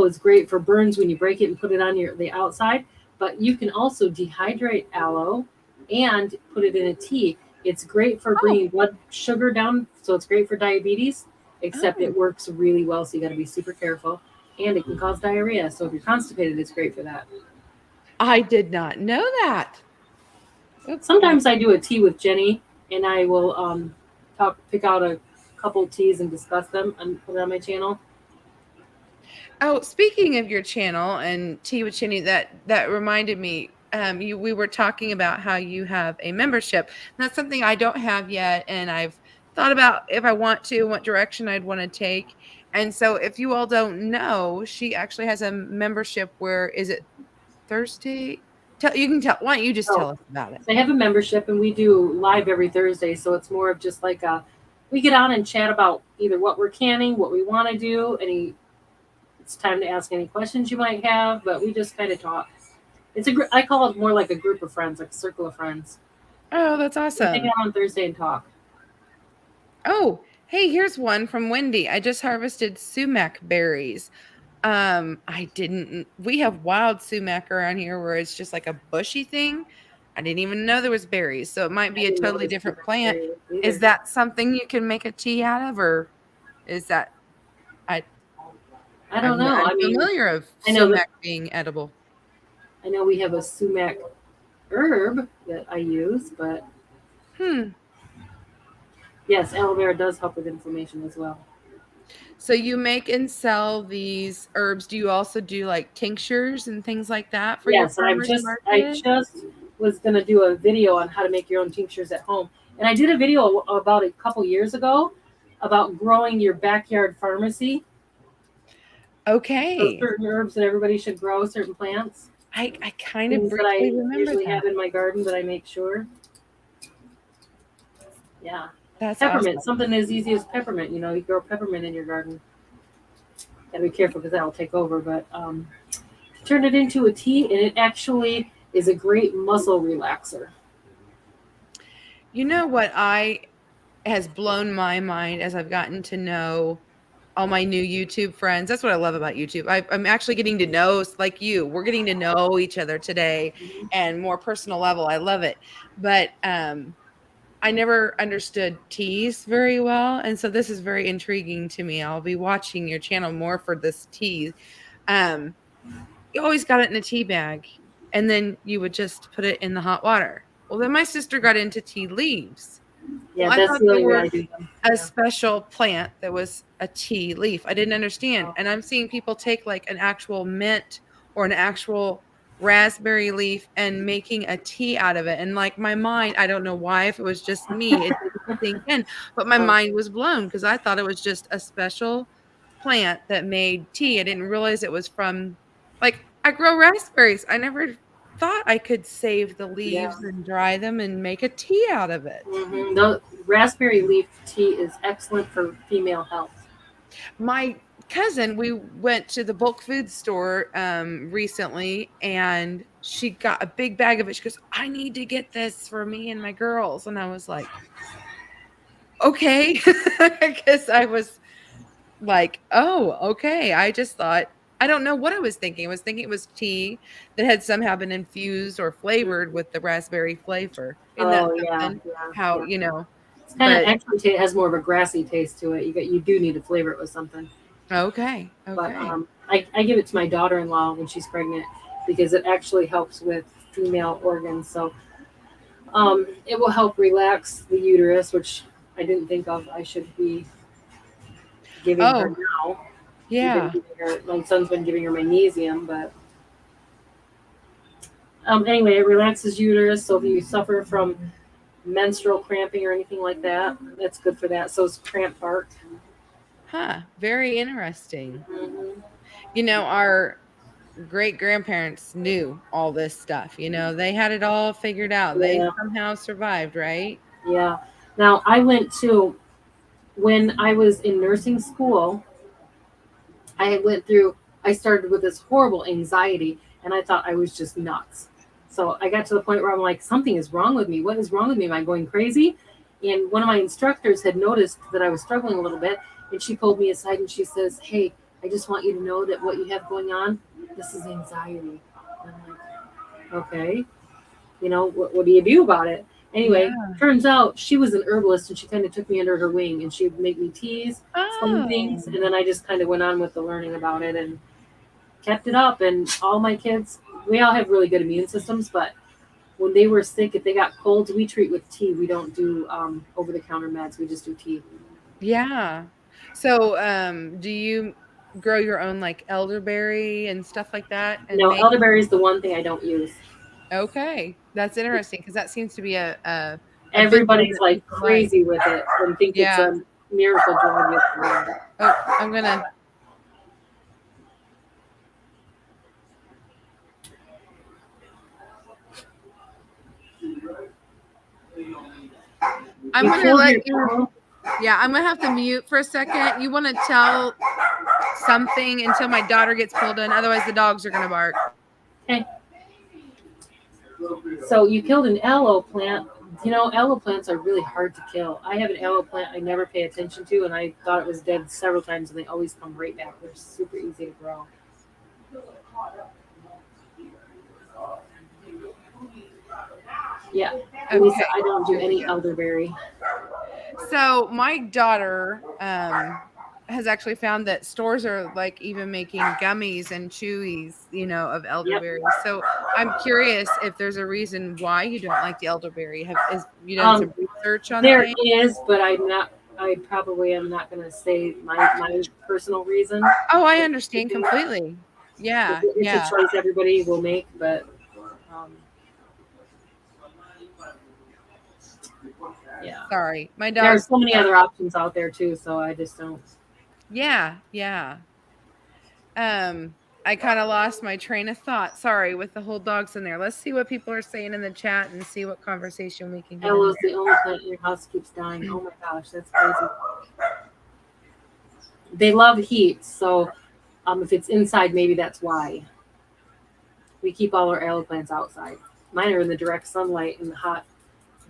is great for burns when you break it and put it on the outside. But you can also dehydrate aloe and put it in a tea. It's great for oh, bringing blood sugar down, so it's great for diabetes. Except oh. it works really well, so you got to be super careful. And it can cause diarrhea, so if you're constipated, it's great for that. I did not know that. Okay. Sometimes I do a tea with Jenny, and I will pick out a couple teas and discuss them and put it on my channel. Oh, speaking of your channel and Tea with Chinny, that reminded me. We were talking about how you have a membership. And that's something I don't have yet, and I've thought about if I want to, what direction I'd want to take. And so, if you all don't know, she actually has a membership. Where is it Thursday? Tell you can tell. Why don't you just Oh, tell us about it? so I have a membership, and we do live every Thursday. So it's more of just like we get on and chat about either what we're canning, what we want to do, any. It's time to ask any questions you might have, but we just kind of talk. I call it more like a group of friends, like a circle of friends. Oh, that's We hang awesome. out on Thursday and talk. Oh, hey, here's one from Wendy. I just harvested sumac berries. I didn't we have wild sumac around here where it's just like a bushy thing. I didn't even know there was berries, so it might I be a didn't know totally this different different plant. area Is either. that something you can make a tea out of, or is that I I don't know. I'm I mean, familiar of I know that sumac being edible. I know we have a sumac herb that I use, but Hmm. yes, aloe vera does help with inflammation as well. So you make and sell these herbs. Do you also do like tinctures and things like that for your Yes, farmers I market? just was gonna do a video on how to make your own tinctures at home, and I did a video about a couple years ago about growing your backyard pharmacy. So Okay. certain herbs that everybody should grow, certain plants, I kind of things that briefly I remember usually that. have in my garden that I make sure. Yeah, That's peppermint, awesome. something as easy as peppermint. You know, you grow peppermint in your garden. Gotta be careful because that'll take over. But turn it into a tea, and it actually is a great muscle relaxer. You know what I has blown my mind as I've gotten to know all my new YouTube friends. That's what I love about YouTube. I'm actually getting to know, like you, we're getting to know each other today and more personal level. I love it. But I never understood teas very well. And so this is very intriguing to me. I'll be watching your channel more for this tea. Um, you always got it in a tea bag and then you would just put it in the hot water. Well, then my sister got into tea leaves. Yeah, Well, I that's thought the they only way were I do them. a Yeah. special plant that was a tea leaf. I didn't understand. Oh, And I'm seeing people take like an actual mint or an actual raspberry leaf and making a tea out of it. And like my mind, I don't know why, if it was just me, it didn't sink in, but my oh, mind was blown because I thought it was just a special plant that made tea. I didn't realize it was from like I grow raspberries. I never thought I could save the yeah. leaves and dry them and make a tea out of it. The raspberry leaf tea is excellent for female health. My cousin, we went to the bulk food store recently and she got a big bag of it. She goes, I need to get this for me and my girls. And I was like, okay. Because I was like, oh, okay. I just thought, I don't know what I was thinking. I was thinking it was tea that had somehow been infused or flavored with the raspberry flavor. Isn't that Oh yeah, something? yeah, How, yeah. It's kind of but actually has more of a grassy taste to it. You do need to flavor it with something. okay. But Okay. I give it to my daughter-in-law when she's pregnant because it actually helps with female organs. So it will help relax the uterus, which I didn't think of. I should be giving her Oh, now. We've been yeah. giving her. My son's been giving her magnesium, but anyway, it relaxes uterus. So if you suffer from menstrual cramping or anything like that, that's good for that. So is cramp bark. Huh. Very interesting. Hmm. Our great grandparents knew all this stuff. They had it all figured out. They Yeah, somehow survived, right? yeah. Now I went to when I was in nursing school. I went through. I started with this horrible anxiety, and I thought I was just nuts. So I got to the point where I'm like, something is wrong with me. What is wrong with me? Am I going crazy? And one of my instructors had noticed that I was struggling a little bit, and she pulled me aside and she says, "Hey, I just want you to know that what you have going on, this is anxiety." And I'm like, okay, what do you do about it? Anyway, Yeah. turns out she was an herbalist and she kind of took me under her wing and she would make me teas, explain Oh, things, and then I just kind of went on with the learning about it and kept it up. And all my kids, we all have really good immune systems, but when they were sick, if they got colds, we treat with tea. We don't do over the counter meds. We just do tea. yeah. So, do you? grow your own like elderberry and stuff like that and No, make elderberry is the one thing I don't use. okay. That's interesting because that seems to be a big one Everybody's that like people like. crazy with it and think it's Yeah. a miracle drug. It's not. Oh, I'm gonna I'm You gonna killed let your you cow? yeah, I'm gonna have to mute for a second. You wanna tell something until my daughter gets pulled in, otherwise the dogs are gonna bark. Okay. So you killed an aloe plant. You know, aloe plants are really hard to kill. I have an aloe plant I never pay attention to, and I thought it was dead several times, and they always come right back. They're super easy to grow. Yeah, Lisa, Okay. I don't do There we any go. elderberry. So my daughter has actually found that stores are like even making gummies and chewies, of Yep. elderberry. So I'm curious if there's a reason why you don't like the elderberry. Have you done Um, some research on there things? is, but I'm not. I probably am not going to say my personal reason. Oh, I understand completely. Yeah, It's a yeah. choice everybody will make, but um, yeah, Sorry. My there are dog's so many other options out there too. So I just don't. yeah, yeah. I kind of lost my train of thought. Sorry, with the whole dogs in there. Let's see what people are saying in the chat and see what conversation we can get in Aloe's the only plant in your house keeps dying. Oh my gosh, that's crazy. They love heat, so if it's inside, maybe that's why. We keep all our aloe plants outside. Mine are in the direct sunlight in the hot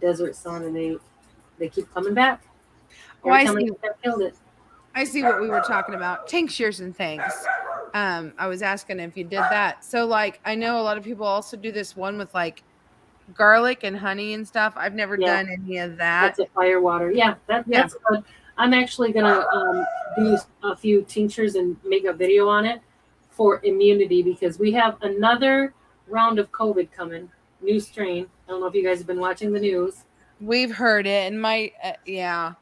desert sun, and they keep coming back. there. Oh, Every I time I see. think I've killed it. I see what we were talking about. Tinctures and things. I was asking if you did that. So like I know a lot of people also do this one with like garlic and honey and stuff. I've never Yeah, done any of that. that's a fire water. Yeah, Yeah. that's good. I'm actually gonna do a few tinctures and make a video on it for immunity because we have another round of COVID coming, new strain. I don't know if you guys have been watching the news. We've heard it and my yeah.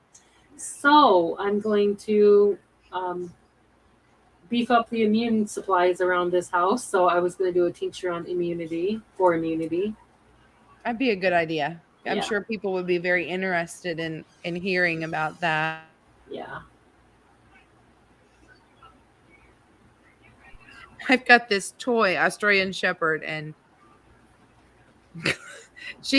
So I'm going to um, beef up the immune supplies around this house. So I was going to do a tincture on immunity for immunity. That'd be a good idea. I'm Yeah, sure people would be very interested in hearing about that. yeah. I've got this toy Australian Shepherd, and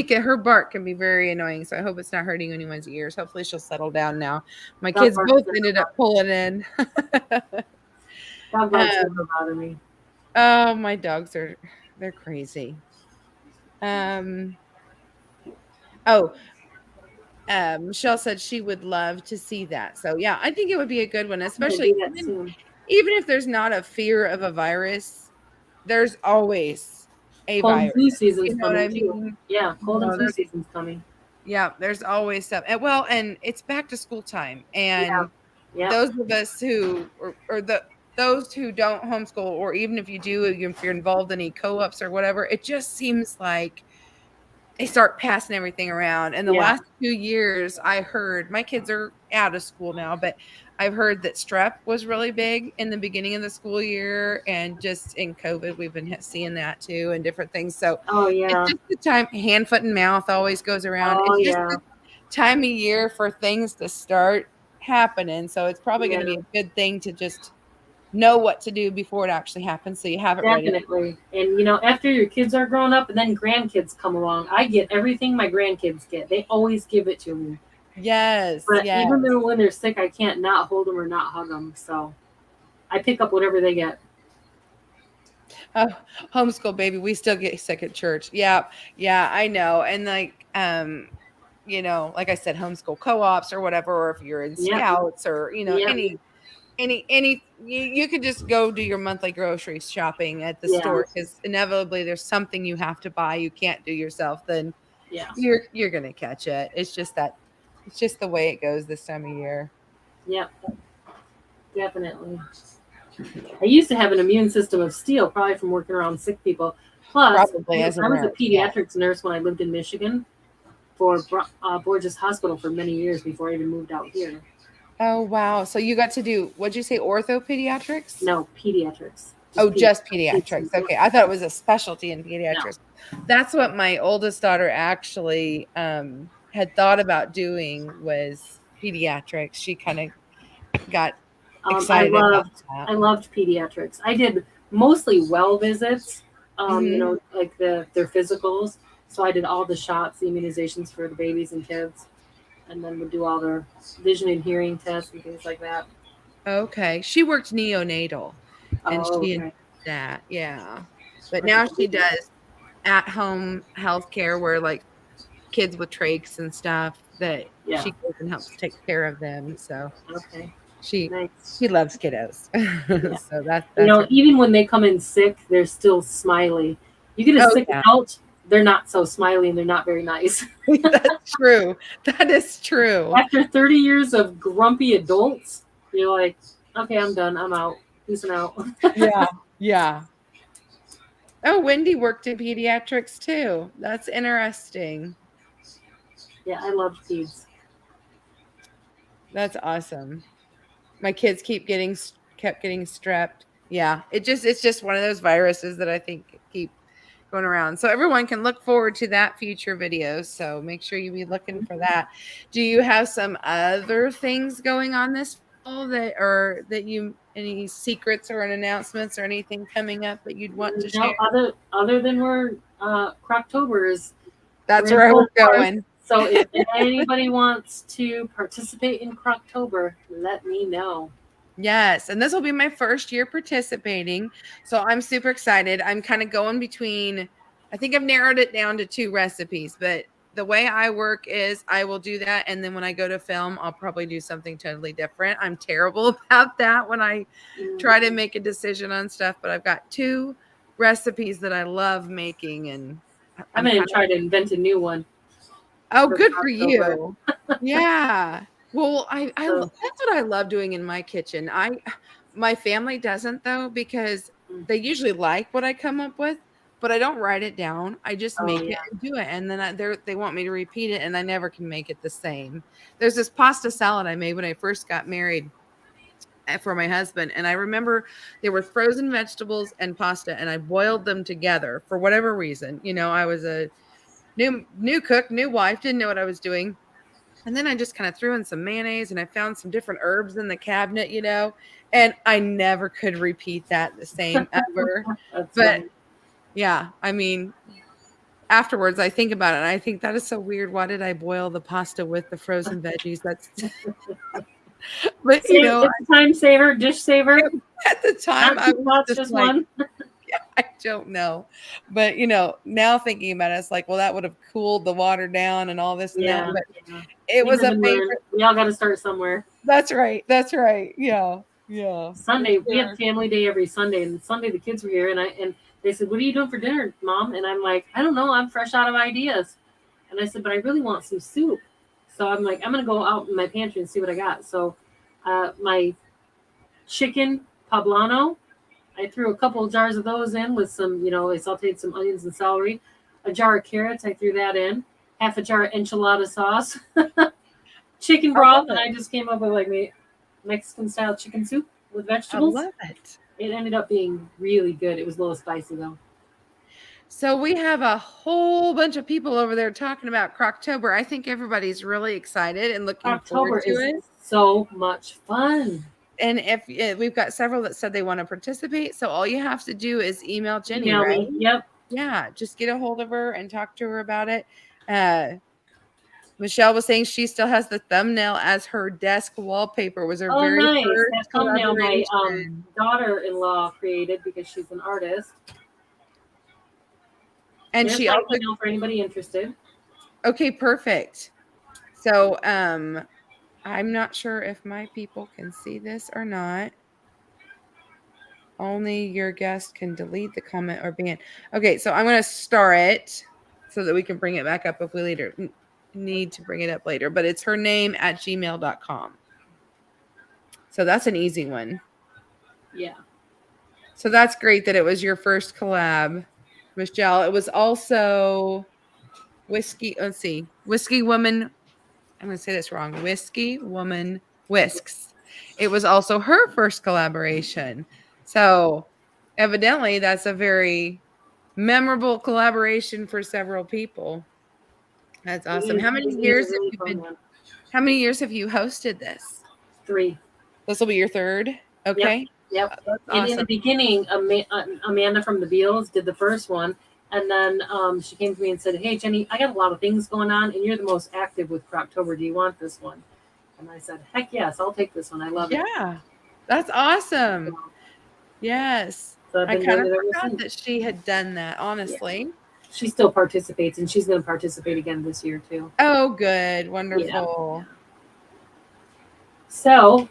her bark can be very annoying. So I hope it's not hurting anyone's ears. Hopefully she'll settle down now. My Dog kids barks both never ended up bother. pulling in. Dog barks never um, bother me. oh, my dogs they're crazy. Um, oh, Michelle said she would love to see that. So yeah, I think it would be a good one, I'm going to especially do that even soon. even if there's not a fear of a virus, there's always a Cold and virus. flu season's You know what coming I too. mean? Yeah, cold and No, flu season's coming. yeah, there's always stuff. And well, and it's back to school time. Yeah, And yeah. those of us who or the those who don't homeschool, or even if you do, if you're involved in any co-ops or whatever, it just seems like they start passing everything around. And the Yeah. last 2 years, I heard my kids are out of school now, but I've heard that strep was really big in the beginning of the school year, and just in COVID, we've been seeing that too, and different things. So Oh it's yeah. just the time. Hand, foot, and mouth always goes around. Oh It's just yeah. the time of year for things to start happening. So it's probably going to Yeah. be a good thing to just know what to do before it actually happens, so you have it ready. Definitely. And you know, after your kids are grown up and then grandkids come along, I get everything my grandkids get. They always give it to me. Yes, But yes. even though when they're sick, I can't not hold them or not hug them. So I pick up whatever they get. Oh, homeschool baby, we still get sick at church. Yeah, yeah, I know. And like like I said, homeschool co-ops or whatever, or if you're in Yep. scouts or Yep. any you could just go do your monthly grocery shopping at the Yeah. store, because inevitably there's something you have to buy you can't do yourself, then Yeah. you're gonna catch it. It's just the way it goes this time of year. Yep. Definitely. I used to have an immune system of steel, probably from working around sick people. Plus, Probably as a I was a nurse, yeah. pediatrics nurse when I lived in Michigan for Borges Hospital for many years before I even moved out here. Oh wow. So you got to do, what'd you say, orthopediatrics? No, pediatrics. Oh, Just just kids. pediatrics. Yep. Okay. I thought it was a specialty in No. pediatrics. That's what my oldest daughter actually had thought about doing, was pediatrics. She kind of got I excited about loved that. I loved pediatrics. I did mostly well visits, Hmm. like their physicals. So I did all the shots, the immunizations for the babies and kids, and then would do all their vision and hearing tests and things like that. Okay. She worked neonatal and Oh, she okay. enjoyed that. Yeah. But Worked at now the she baby. does at home healthcare where like kids with trachs and stuff that Yeah. she goes and helps take care of them. So Okay. she Nice. she loves kiddos. Yeah. So that's her. Even when they come in sick, they're still smiley. You get a Oh sick yeah. adult, they're not so smiley and they're not very nice. That's true. That is true. After 30 years of grumpy adults, you're like, okay, I'm done. I'm out. Peacing out. Yeah. Yeah. Oh, Wendy worked in pediatrics too. That's interesting. Yeah, I loved peds. That's awesome. My kids kept getting strepped. Yeah, it's just one of those viruses that I think keep going around. So everyone can look forward to that future video. So make sure you be looking for that. Do you have some other things going on this fall that, or that you, any secrets or announcements or anything coming up that you'd want to share? No, other than Croctober is That's we're in where I was full force. going. So if anybody wants to participate in Croctober, let me know. Yes, and this will be my first year participating, so I'm super excited. I'm kind of going between, I think I've narrowed it down to 2 recipes, but the way I work is I will do that, and then when I go to film, I'll probably do something totally different. I'm terrible about that when I try to Mm, make a decision on stuff, but I've got 2 recipes that I love making, and I'm I'm gonna kind of, try to invent a new one oh, for good for Croctober. you. Yeah. Well, So that's what I love doing in my kitchen. My family doesn't though, because mm, they usually like what I come up with, but I don't write it down. I just oh make it yeah. and do it, and then they want me to repeat it, and I never can make it the same. There's this pasta salad I made when I first got married for my husband, and I remember there were frozen vegetables and pasta, and I boiled them together for whatever reason. I was a new cook, new wife, didn't know what I was doing. And then I just kind of threw in some mayonnaise and I found some different herbs in the cabinet, and I never could repeat that the same ever. That's But funny. yeah, I mean, afterwards I think about it and I think that is so weird. Why did I boil the pasta with the frozen veggies? That's, but It's a time saver, dish saver. at the time Not I two was pots, just just like, one. I don't know. But now thinking about it, it's like, well, that would have cooled the water down and all this and that. Yeah, But yeah. it We was live a and learn. favorite. We all got to start somewhere. That's right. That's right. Yeah. Yeah. For Sunday, we have sure. family day every Sunday, and Sunday the kids were here, and they said, "What are you doing for dinner, Mom?" And I'm like, "I don't know. I'm fresh out of ideas." And I said, "But I really want some soup." So I'm like, "I'm gonna go out in my pantry and see what I got." So, my chicken poblano, I threw a couple of jars of those in with some, I sauteed some onions and celery. A jar of carrots, I threw that in. Half a jar of enchilada sauce. Chicken I love broth, and it. I just came up with like Mexican style chicken soup with I vegetables. love it. It ended up being really good. It was a little spicy though. So we have a whole bunch of people over there talking about Croctober. I think everybody's really excited and looking forward October to is it. so much fun. And if we've got several that said they want to participate, so all you have to do is email Jenny, Email right? me. Yep. Yeah, just get a hold of her and talk to her about it. Uh, Michelle was saying she still has the thumbnail as her desk wallpaper. Was her Oh, very nice. first That thumbnail my collaboration. daughter-in-law created because she's an artist. And There's she my also, email for anybody interested. okay, perfect. So, I'm not sure if my people can see this or not. Only your guest can delete the comment or ban. Okay, so I'm going to star it so that we can bring it back up if we later need to bring it up later. But it's her name at gmail.com. So that's an easy one. Yeah. So that's great that it was your first collab, Michelle. It was also Whiskey. Let's see. Whiskey Woman. I'm going to say this wrong. Whiskey Woman whisks. It was also her first collaboration. So evidently that's a very memorable collaboration for several people. That's awesome. He is a really fun one. How many years have you hosted this? 3. This will be your third? Yep. Okay. Yep. That's And in the awesome. beginning, Amanda from the Beals did the first one. And then she came to me and said, "Hey, Jenny, I got a lot of things going on, and you're the most active with Croctober. Do you want this one?" And I said, "Heck yes, I'll take this one. I love it." Yeah. That's awesome. Yes. So I've I been kind doing of it ever forgot since. that she had done that, Yeah. honestly. She still participates, and she's going to participate again this year too. Oh, good. Yeah. Wonderful. So,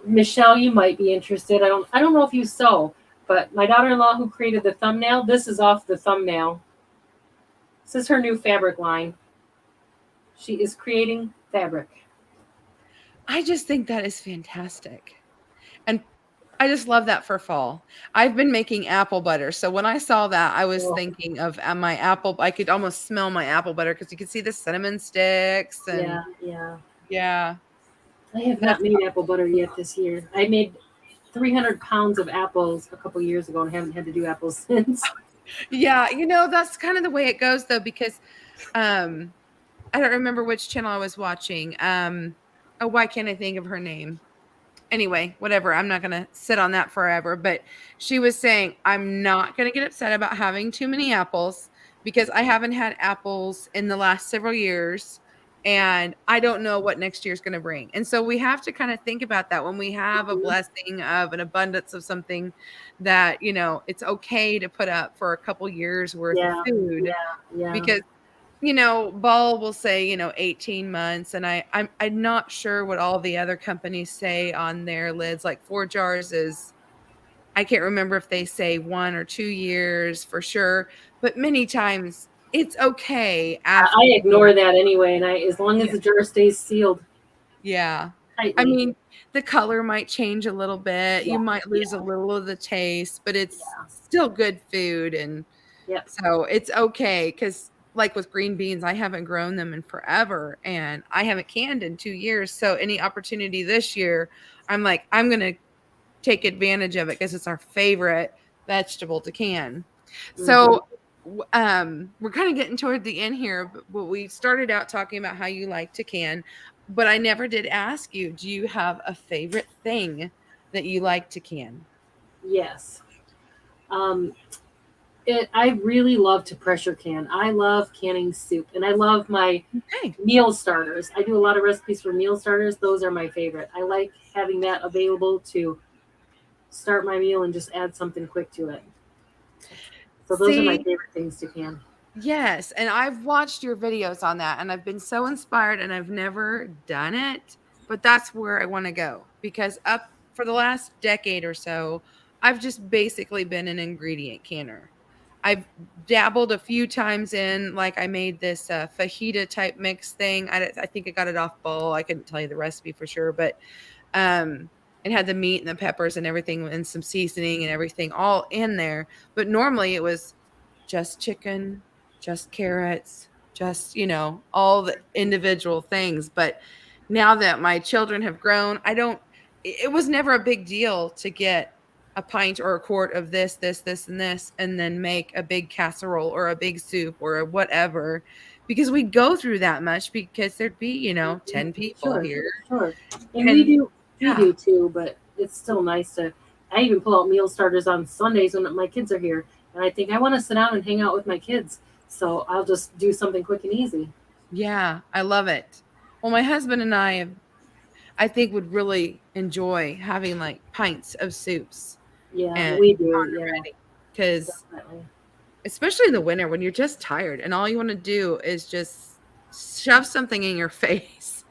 Michelle, you might be interested. I don't know if you sew, but my daughter-in-law who created the thumbnail, this is off the thumbnail. This is her new fabric line. She is creating fabric. I just think that is fantastic. And I just love that for fall. I've been making apple butter. So when I saw that, I was Oh, thinking of my apple. I could almost smell my apple butter because you could see the cinnamon sticks and yeah. yeah. I have not That's made apple butter yet this year. I made 300 pounds of apples a couple years ago and haven't had to do apples since. yeah, that's kind of the way it goes though, because um I don't remember which channel I was watching. Oh, why can't I think of her name? Anyway, whatever. I'm not going to sit on that forever. But she was saying, I'm not going to get upset about having too many apples because I haven't had apples in the last several years. And I don't know what next year's going to bring. And so we have to kind of think about that when we have a blessing of an abundance of something that, it's okay to put up for a couple years worth of Yeah, food yeah. because Ball will say, 18 months. And I'm not sure what all the other companies say on their lids. Like 4 jars is, I can't remember if they say 1 or 2 years for sure, but many times it's okay after. I ignore that anyway, and as long as Yeah. the jar stays sealed Yeah. I tightly. mean, the color might change a little bit. Yeah, You might lose a little of the taste, but it's still good food. And yep. so it's okay because, like with green beans, I haven't grown them in forever and I haven't canned in 2 years. So any opportunity this year, I'm like, I'm going to take advantage of it because it's our favorite vegetable to can. So we're kind of getting toward the end here, but we started out talking about how you like to can, but I never did ask you, do you have a favorite thing that you like to can? Yes. I really love to pressure can. I love canning soup, and I love my Okay. meal starters. I do a lot of recipes for meal starters. Those are my favorite. I like having that available to start my meal and just add something quick to it. So those are my See, favorite things to can. yes, and I've watched your videos on that and I've been so inspired and I've never done it, but that's where I want to go because up for the last decade or so, I've just basically been an ingredient canner. I've dabbled a few times in, like I made this fajita type mix thing. I think I got it off Bowl. I couldn't tell you the recipe for sure, but it had the meat and the peppers and everything and some seasoning and everything all in there. But normally it was just chicken, just carrots, just, all the individual things. But now that my children have grown, it was never a big deal to get a pint or a quart of this, and this, and then make a big casserole or a big soup or a whatever, because we go through that much because there'd be, 10 people Sure, here. sure. And And we yeah, do too, but it's still nice to. I even pull out meal starters on Sundays when my kids are here, and I think I want to sit down and hang out with my kids, so I'll just do something quick and easy. yeah, I love it. Well, my husband and I think would really enjoy having like pints of soups Yeah, and we do. Yeah, because definitely. especially in the winter when you're just tired and all you want to do is just shove something in your face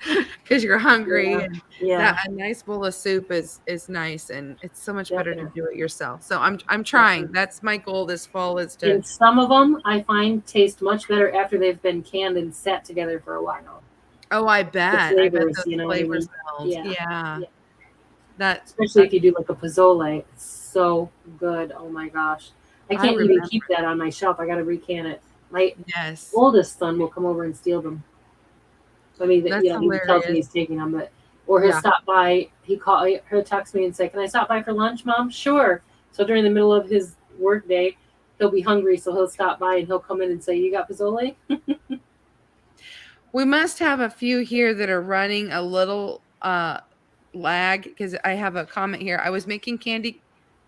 because you're hungry, Yeah, and that yeah, a nice bowl of soup is nice, and it's so much better to definitely. do it yourself. So I'm trying. Definitely. That's my goal this fall is to. And some of them I find taste much better after they've been canned and sat together for a while. Oh, I The bet. I bet flavors, those you know what I flavors mean? meld. Yeah, Yeah. yeah. That Especially that if you do like a pozole, it's so good. Oh my gosh, I I can't even remember. keep that on my shelf. I got to recan it. My Yes. oldest son will come over and steal them. I mean, That's he tells me hilarious. he's taking them, but Or he'll Yeah. stop by. He'll text me and say, "Can I stop by for lunch, Mom?" Sure. So during the middle of his work day, he'll be hungry, so he'll stop by and he'll come in and say, "You got pozole?" We must have a few here that are running a little lag because I have a comment here. I was making candy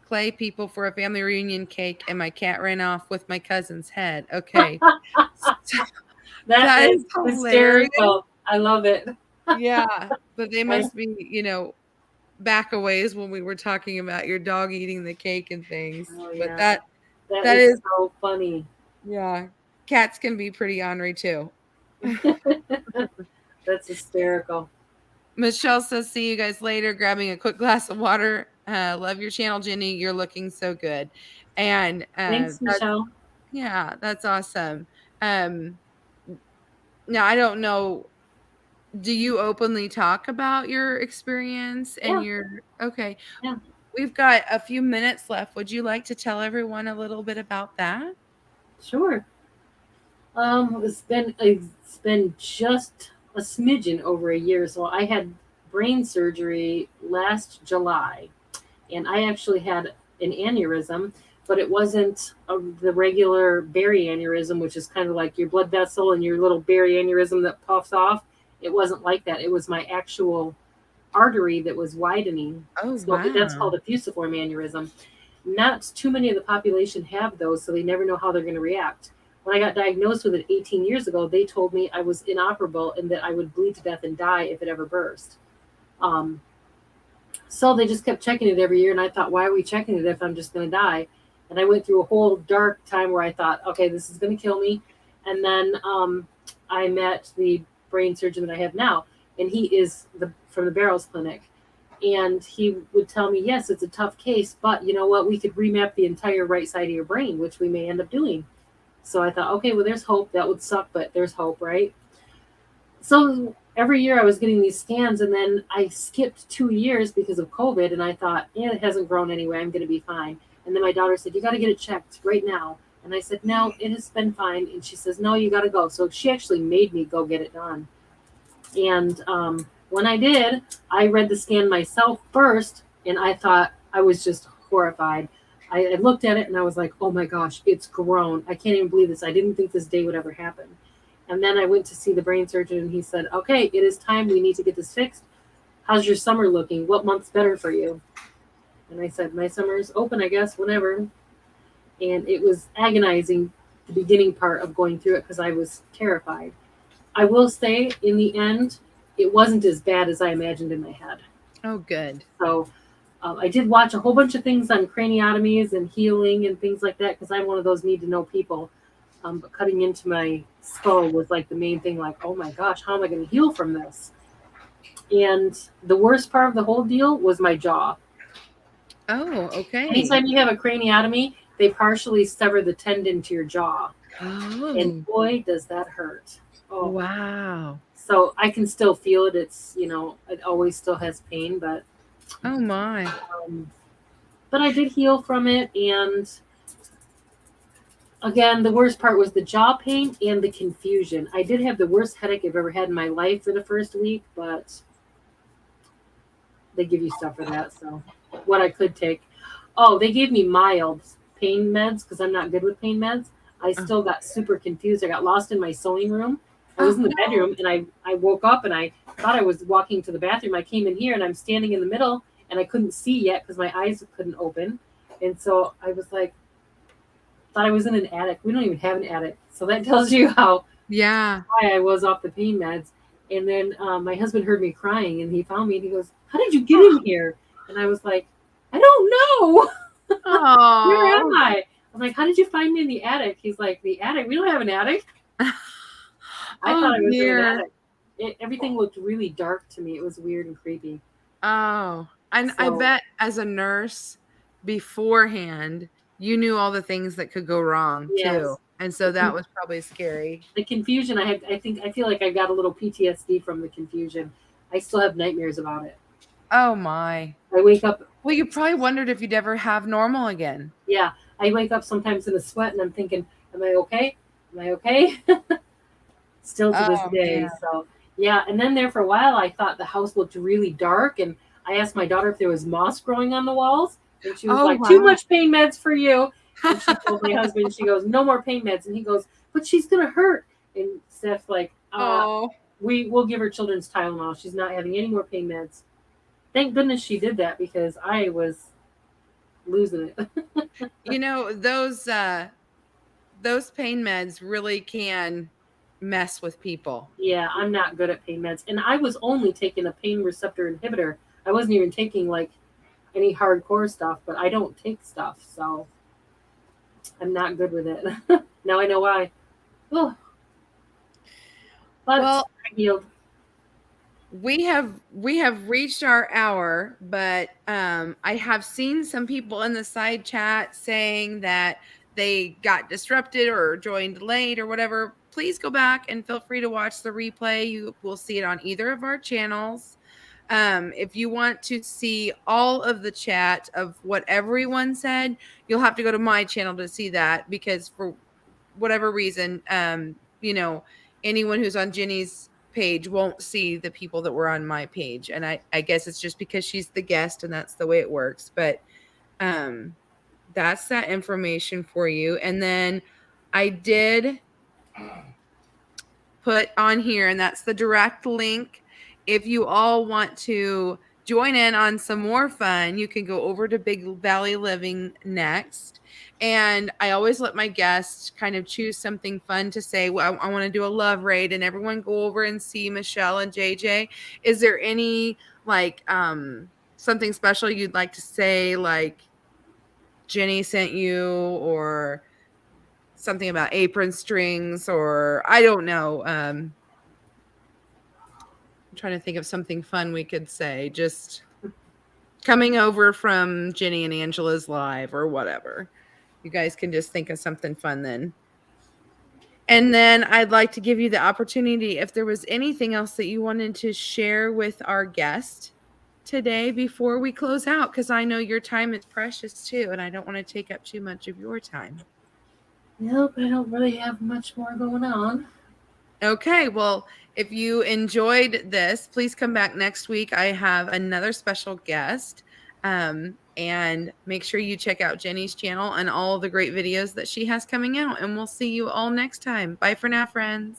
clay people for a family reunion cake and my cat ran off with my cousin's head. Okay. So That that is is hilarious. hysterical. I love it. Yeah. But they I, must be, back a ways when we were talking about your dog eating the cake and things. oh But yeah, that that that is is so funny. yeah. Cats can be pretty ornery too. That's hysterical. Michelle says, "See you guys later." Grabbing a quick glass of water. Love your channel, Jenny. You're looking so good, and Thanks, that's Michelle. yeah, that's awesome. Um, Now I don't know. Do you openly talk about your experience and Yeah, your okay? yeah, We've got a few minutes left. Would you like to tell everyone a little bit about that? sure. It's been just a smidgen over a year. So I had brain surgery last July, and I actually had an aneurysm, but it wasn't the regular berry aneurysm, which is kind of like your blood vessel and your little berry aneurysm that puffs off. It wasn't like that. It was my actual artery that was widening. Oh So that's wow. called a fusiform aneurysm. Not too many of the population have those, so they never know how they're going to react. When I got diagnosed with it 18 years ago, they told me I was inoperable and that I would bleed to death and die if it ever burst. Um, so they just kept checking it every year, and I thought, why are we checking it if I'm just going to die? And I went through a whole dark time where I thought, okay, this is going to kill me. And then I met the brain surgeon that I have now, and he is from the Barrows Clinic. And he would tell me, yes, it's a tough case, but you know what? We could remap the entire right side of your brain, which we may end up doing. So I thought, okay, well, there's hope. That would suck, but there's hope, right? So every year I was getting these scans, and then I skipped 2 years because of COVID, and I thought, yeah, it hasn't grown anyway. I'm going to be fine. And then my daughter said, you got to get it checked right now. And I said, no, it has been fine. And she says, no, you got to go. So she actually made me go get it done. And when I did, I read the scan myself first, and I thought I was just horrified. I looked at it and I was like, oh my gosh, it's grown. I can't even believe this. I didn't think this day would ever happen. And then I went to see the brain surgeon, and he said, okay, it is time. We need to get this fixed. How's your summer looking? What month's better for you? And I said, my summer's open, I guess, whenever. And it was agonizing, the beginning part of going through it, because I was terrified. I will say, in the end, it wasn't as bad as I imagined in my head. Oh, good. So I did watch a whole bunch of things on craniotomies and healing and things like that, because I'm one of those need to know people. But cutting into my skull was like the main thing, like, oh my gosh, how am I going to heal from this? And the worst part of the whole deal was my jaw. Oh, okay. Anytime you have a craniotomy, they partially sever the tendon to your jaw. And Oh, boy, does that hurt. Oh. wow. So I can still feel it. It's, it always still has pain, Oh my. um, but I did heal from it. And again, the worst part was the jaw pain and the confusion. I did have the worst headache I've ever had in my life for the first week, but they give you stuff for that. So what I could take. Oh, they gave me mild pain meds because I'm not good with pain meds. I still got super confused. I got lost in my sewing room. I was in the bedroom, and I woke up, and I thought I was walking to the bathroom. I came in here, and I'm standing in the middle, and I couldn't see yet because my eyes couldn't open. And so I was like, thought I was in an attic. We don't even have an attic. So that tells you how Yeah. high I was off the pain meds. And then my husband heard me crying, and he found me, and he goes, how did you get in here? And I was like, I don't know. Where am Oh. I? I'm like, how did you find me in the attic? He's like, the attic? We don't have an attic. I Oh thought I was in an dear. attic. Everything looked really dark to me. It was weird and creepy. Oh, and I So bet as a nurse beforehand, you knew all the things that could go wrong too. yes, And so the, that con- was probably scary. the confusion I had. I feel like I got a little PTSD from the confusion. I still have nightmares about it. Oh my. I wake up. Well, you probably wondered if you'd ever have normal again. Yeah, I wake up sometimes in a sweat, and I'm thinking, am I okay? Am I okay? Still to this Oh day. man. So Yeah, and then there for a while, I thought the house looked really dark, and I asked my daughter if there was moss growing on the walls, and she was Oh, like, "Too wow. much pain meds for you." And she told my husband, she goes, "No more pain meds," and he goes, "But she's gonna hurt." And Steph's like, Oh, "We will give her children's Tylenol. She's not having any more pain meds." Thank goodness she did that because I was losing it. you know, those pain meds really can mess with people. Yeah, I'm not good at pain meds, and I was only taking a pain receptor inhibitor. I wasn't even taking like any hardcore stuff, but I don't take stuff, so I'm not good with it. Now I know why. Oh, but Well, I healed. we have reached our hour, but I have seen some people in the side chat saying that they got disrupted or joined late or whatever. Please go back and feel free to watch the replay. You will see it on either of our channels. If you want to see all of the chat of what everyone said, you'll have to go to my channel to see that, because for whatever reason, anyone who's on Jenny's page won't see the people that were on my page. And I guess it's just because she's the guest and that's the way it works. But um, that's that information for you. And then I did put on here, and that's the direct link. If you all want to join in on some more fun, you can go over to Big Valley Living next. And I always let my guests kind of choose something fun to say. Well, I want to do a love raid, and everyone go over and see Michelle and JJ. Is there any like something special you'd like to say, like Jenny sent you, or something about apron strings, or I don't know. I'm trying to think of something fun we could say. Just coming over from Jenny and Angela's live or whatever. You guys can just think of something fun then. And then I'd like to give you the opportunity, if there was anything else that you wanted to share with our guest today before we close out, because I know your time is precious too, and I don't want to take up too much of your time. Nope, I don't really have much more going on. Okay, well, if you enjoyed this, please come back next week. I have another special guest. And make sure you check out Jenny's channel and all the great videos that she has coming out. And we'll see you all next time. Bye for now, friends.